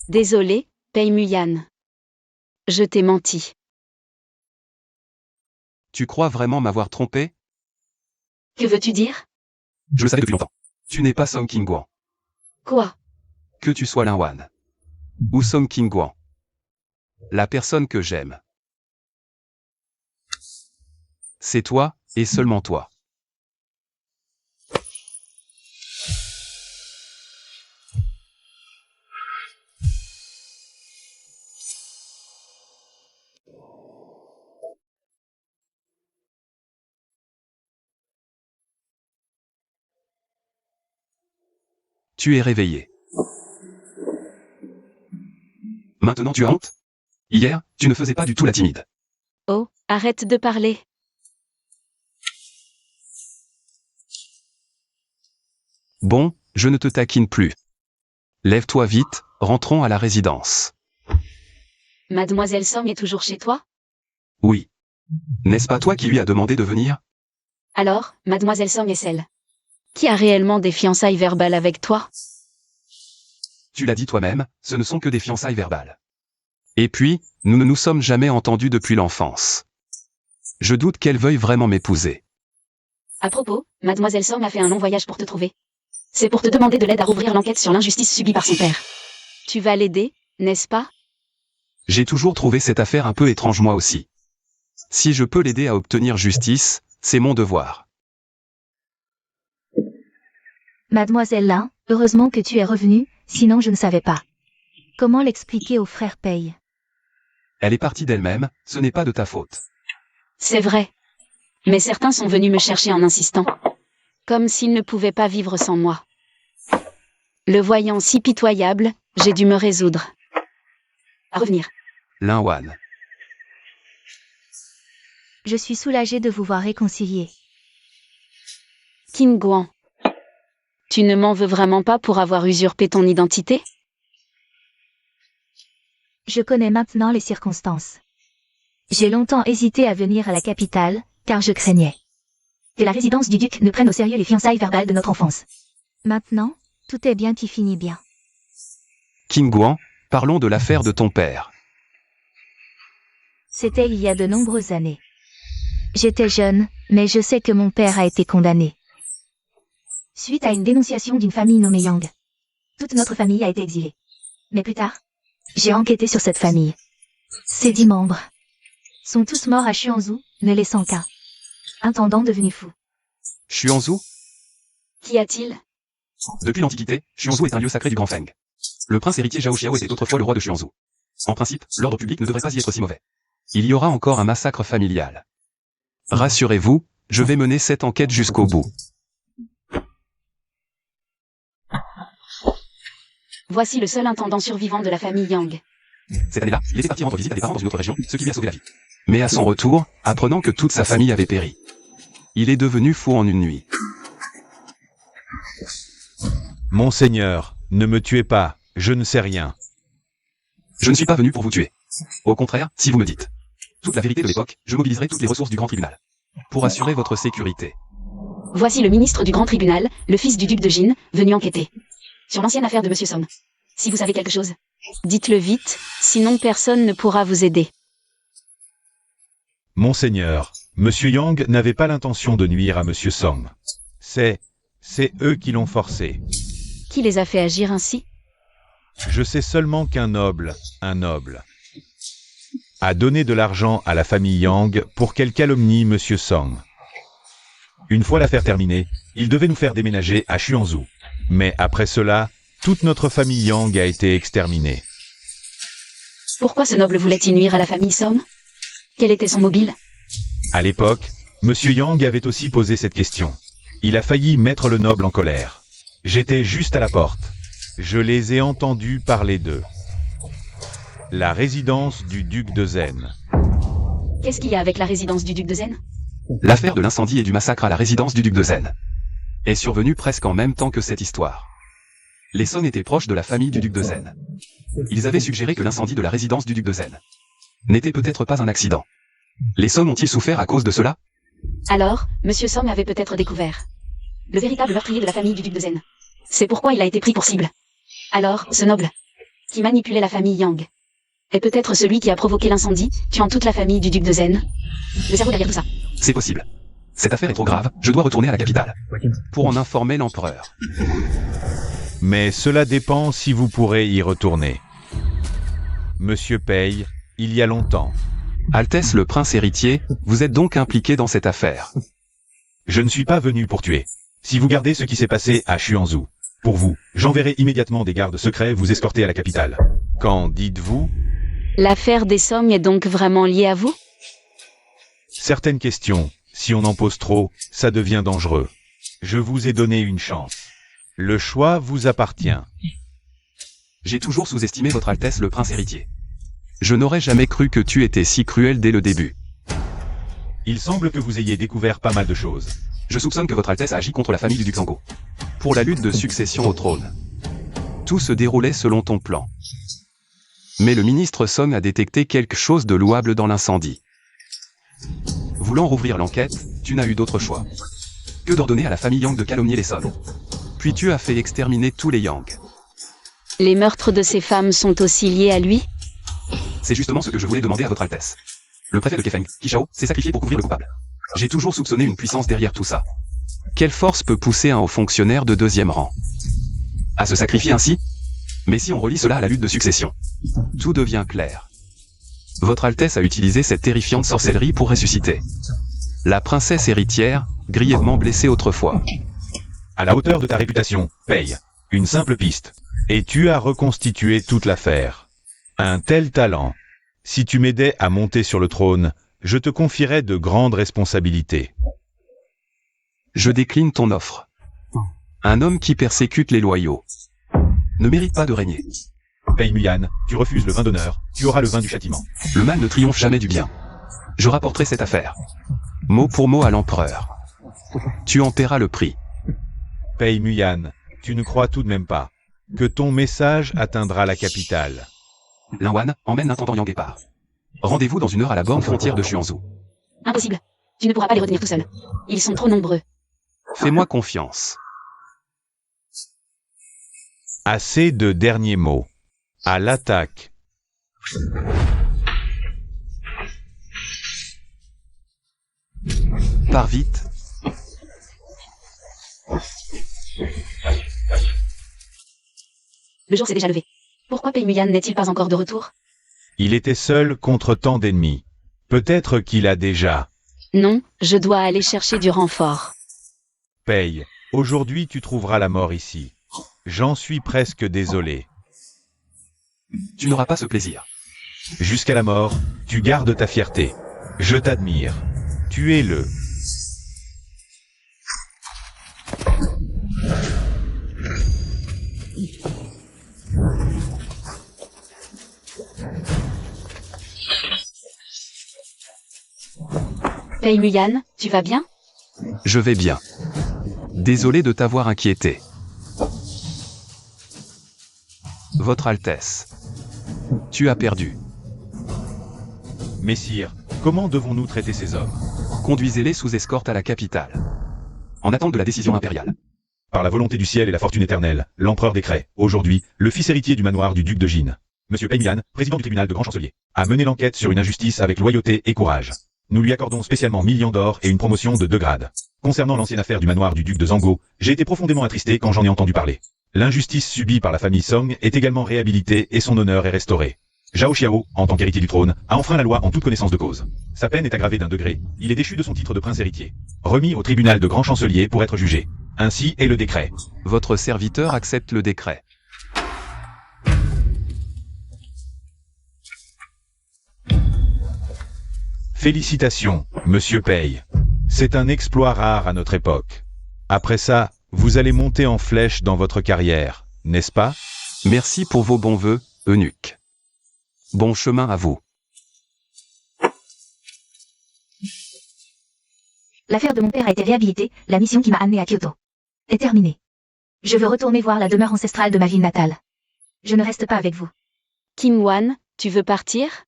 Désolé, Pei Muyan. Je t'ai menti. Tu crois vraiment m'avoir trompé? Que veux-tu dire? Je le savais depuis longtemps. Tu n'es pas Song Qingguan. Quoi? Que tu sois Linwan. Ou Song Qingguan. La personne que j'aime. C'est toi, et seulement toi. Tu es réveillé. Maintenant tu as honte? Hier, tu ne faisais pas du tout la timide. Oh, arrête de parler. Bon, je ne te taquine plus. Lève-toi vite, rentrons à la résidence. Mademoiselle Song est toujours chez toi? Oui. N'est-ce pas toi qui lui as demandé de venir? Alors, Mademoiselle Song est celle qui a réellement des fiançailles verbales avec toi? Tu l'as dit toi-même, ce ne sont que des fiançailles verbales. Et puis, nous ne nous sommes jamais entendus depuis l'enfance. Je doute qu'elle veuille vraiment m'épouser. À propos, Mademoiselle Song a fait un long voyage pour te trouver. C'est pour te demander de l'aide à rouvrir l'enquête sur l'injustice subie par son père. Tu vas l'aider, n'est-ce pas? J'ai toujours trouvé cette affaire un peu étrange moi aussi. Si je peux l'aider à obtenir justice, c'est mon devoir. Mademoiselle Lin, heureusement que tu es revenue, sinon je ne savais pas. Comment l'expliquer au frère Pei? Elle est partie d'elle-même, ce n'est pas de ta faute. C'est vrai. Mais certains sont venus me chercher en insistant. Comme s'il ne pouvait pas vivre sans moi. Le voyant si pitoyable, j'ai dû me résoudre à revenir. Lin Wan. Je suis soulagée de vous voir réconciliés. Qin Guan. Tu ne m'en veux vraiment pas pour avoir usurpé ton identité? Je connais maintenant les circonstances. J'ai longtemps hésité à venir à la capitale, car je craignais que la résidence du duc ne prenne au sérieux les fiançailles verbales de notre enfance. Maintenant, tout est bien qui finit bien. Qin Guan, parlons de l'affaire de ton père. C'était il y a de nombreuses années. J'étais jeune, mais je sais que mon père a été condamné. Suite à une dénonciation d'une famille nommée Yang. Toute notre famille a été exilée. Mais plus tard, j'ai enquêté sur cette famille. Ses 10 membres sont tous morts à Xuanzhou, ne laissant qu'un intendant devenu fou. Xuanzhou? Qu'y a-t-il? Depuis l'Antiquité, Xuanzhou est un lieu sacré du Grand Feng. Le prince héritier Zhao Xiao était autrefois le roi de Xuanzhou. En principe, l'ordre public ne devrait pas y être si mauvais. Il y aura encore un massacre familial. Rassurez-vous, je vais mener cette enquête jusqu'au bout. Voici le seul intendant survivant de la famille Yang. Cette année-là, il était parti rendre visite à des parents dans une autre région, ce qui lui a sauvé la vie. Mais à son retour, apprenant que toute sa famille avait péri, il est devenu fou en une nuit. Monseigneur, ne me tuez pas, je ne sais rien. Je ne suis pas venu pour vous tuer. Au contraire, si vous me dites toute la vérité de l'époque, je mobiliserai toutes les ressources du grand tribunal pour assurer votre sécurité. Voici le ministre du grand tribunal, le fils du duc de Jin, venu enquêter sur l'ancienne affaire de Monsieur Song. Si vous savez quelque chose, dites-le vite, sinon personne ne pourra vous aider. Monseigneur, Monsieur Yang n'avait pas l'intention de nuire à Monsieur Song. C'est eux qui l'ont forcé. Qui les a fait agir ainsi? Je sais seulement qu'un noble, a donné de l'argent à la famille Yang pour qu'elle calomnie Monsieur Song. Une fois l'affaire terminée, il devait nous faire déménager à Xuanzhou. Mais après cela, toute notre famille Yang a été exterminée. Pourquoi ce noble voulait-il nuire à la famille Song? Quel était son mobile? À l'époque, Monsieur Yang avait aussi posé cette question. Il a failli mettre le noble en colère. J'étais juste à la porte. Je les ai entendus parler d'eux. La résidence du duc de Zen. Qu'est-ce qu'il y a avec la résidence du duc de Zen? L'affaire de l'incendie et du massacre à la résidence du duc de Zen est survenue presque en même temps que cette histoire. Les Song étaient proches de la famille du duc de Zen. Ils avaient suggéré que l'incendie de la résidence du duc de Zen n'était peut-être pas un accident. Les Song ont-ils souffert à cause de cela? Alors, Monsieur Song avait peut-être découvert le véritable meurtrier de la famille du duc de Zen. C'est pourquoi il a été pris pour cible. Alors, ce noble, qui manipulait la famille Yang, est peut-être celui qui a provoqué l'incendie, tuant toute la famille du duc de Zen. Le cerveau derrière tout ça. C'est possible. Cette affaire est trop grave, je dois retourner à la capitale pour en informer l'empereur. Mais cela dépend si vous pourrez y retourner. Monsieur paye, il y a longtemps. Altesse le prince héritier, vous êtes donc impliqué dans cette affaire. Je ne suis pas venu pour tuer. Si vous gardez ce qui s'est passé à Xuanzhou, pour vous, j'enverrai immédiatement des gardes secrets vous escorter à la capitale. Quand dites-vous? L'affaire des Song est donc vraiment liée à vous? Certaines questions, si on en pose trop, ça devient dangereux. Je vous ai donné une chance. Le choix vous appartient. J'ai toujours sous-estimé votre Altesse le prince héritier. Je n'aurais jamais cru que tu étais si cruel dès le début. Il semble que vous ayez découvert pas mal de choses. Je soupçonne que votre Altesse a agi contre la famille du duc Zango pour la lutte de succession au trône. Tout se déroulait selon ton plan. Mais le ministre Song a détecté quelque chose de louable dans l'incendie. Voulant rouvrir l'enquête, tu n'as eu d'autre choix que d'ordonner à la famille Yang de calomnier les Song. Puis tu as fait exterminer tous les Yang. Les meurtres de ces femmes sont aussi liés à lui? C'est justement ce que je voulais demander à votre Altesse. Le préfet de Kefeng, Qishao, s'est sacrifié pour couvrir le coupable. J'ai toujours soupçonné une puissance derrière tout ça. Quelle force peut pousser un haut fonctionnaire de 2e rang à se sacrifier ainsi? Mais si on relie cela à la lutte de succession, tout devient clair. Votre Altesse a utilisé cette terrifiante sorcellerie pour ressusciter la princesse héritière, grièvement blessée autrefois. À la hauteur de ta réputation, paye. Une simple piste. Et tu as reconstitué toute l'affaire. Un tel talent. Si tu m'aidais à monter sur le trône, je te confierais de grandes responsabilités. Je décline ton offre. Un homme qui persécute les loyaux ne mérite pas de régner. Pei Muyan, tu refuses le vin d'honneur, tu auras le vin du châtiment. Le mal ne triomphe jamais du bien. Je rapporterai cette affaire, mot pour mot à l'empereur. Tu en paieras le prix. Pei Muyan, tu ne crois tout de même pas que ton message atteindra la capitale. Lin Wan, emmène l'intendant Yang Guépard. Rendez-vous dans une heure à la borne frontière de Xuanzhou. Impossible. Tu ne pourras pas les retenir tout seul. Ils sont trop nombreux. Fais-moi confiance. Assez de derniers mots. À l'attaque. Pars vite. Le jour s'est déjà levé. Pourquoi Pei Muyan n'est-il pas encore de retour? Il était seul contre tant d'ennemis. Peut-être qu'il a déjà... Non, je dois aller chercher du renfort. Pei, aujourd'hui tu trouveras la mort ici. J'en suis presque désolé. Tu n'auras pas ce plaisir. Jusqu'à la mort, tu gardes ta fierté. Je t'admire. Tuez-le. Pei Muyan, tu vas bien? Je vais bien. Désolé de t'avoir inquiété. Votre Altesse. Tu as perdu. Messire, comment devons-nous traiter ces hommes? Conduisez-les sous escorte à la capitale. En attente de la décision impériale. Par la volonté du ciel et la fortune éternelle, l'empereur décrète, aujourd'hui, le fils héritier du manoir du duc de Jin, Monsieur Pei Muyan, président du tribunal de grand chancelier, a mené l'enquête sur une injustice avec loyauté et courage. Nous lui accordons spécialement 1000 lions d'or et une promotion de 2 grades. Concernant l'ancienne affaire du manoir du duc de Zhangguo, j'ai été profondément attristé quand j'en ai entendu parler. L'injustice subie par la famille Song est également réhabilitée et son honneur est restauré. Zhao Xiao, en tant qu'héritier du trône, a enfreint la loi en toute connaissance de cause. Sa peine est aggravée d'1 degré. Il est déchu de son titre de prince héritier. Remis au tribunal de grand chancelier pour être jugé. Ainsi est le décret. Votre serviteur accepte le décret. Félicitations, Monsieur Pei. C'est un exploit rare à notre époque. Après ça, vous allez monter en flèche dans votre carrière, n'est-ce pas? Merci pour vos bons vœux, eunuque. Bon chemin à vous. L'affaire de mon père a été réhabilitée, la mission qui m'a amené à Kyoto est terminée. Je veux retourner voir la demeure ancestrale de ma ville natale. Je ne reste pas avec vous. Kim Wan, tu veux partir?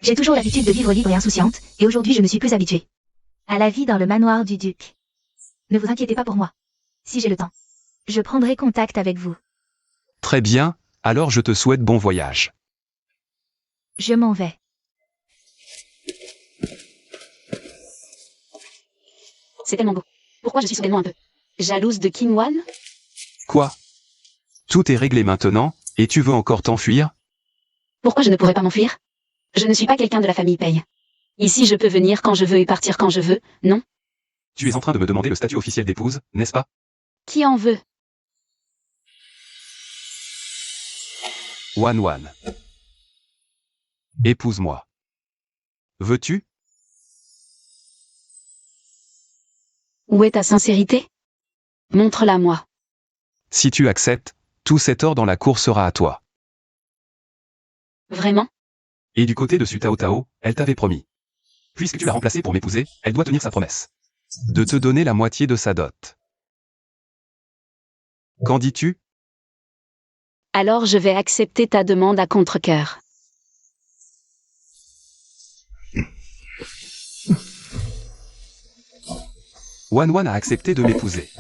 J'ai toujours l'habitude de vivre libre et insouciante, et aujourd'hui je ne suis plus habituée à la vie dans le manoir du duc. Ne vous inquiétez pas pour moi. Si j'ai le temps, je prendrai contact avec vous. Très bien, alors je te souhaite bon voyage. Je m'en vais. C'est tellement beau. Pourquoi je suis soudainement un peu jalouse de Kim Wan? Quoi? Tout est réglé maintenant, et tu veux encore t'enfuir? Pourquoi je ne pourrais pas m'enfuir? Je ne suis pas quelqu'un de la famille Pei. Ici je peux venir quand je veux et partir quand je veux, non? Tu es en train de me demander le statut officiel d'épouse, n'est-ce pas? Qui en veut? Wan Wan. Épouse-moi. Veux-tu? Où est ta sincérité? Montre-la-moi. Si tu acceptes, tout cet or dans la cour sera à toi. Vraiment? Et du côté de Su Tao Tao, elle t'avait promis. Puisque tu l'as remplacée pour m'épouser, elle doit tenir sa promesse. De te donner la moitié de sa dot. Qu'en dis-tu? Alors je vais accepter ta demande à contre-cœur. Wan Wan a accepté de m'épouser.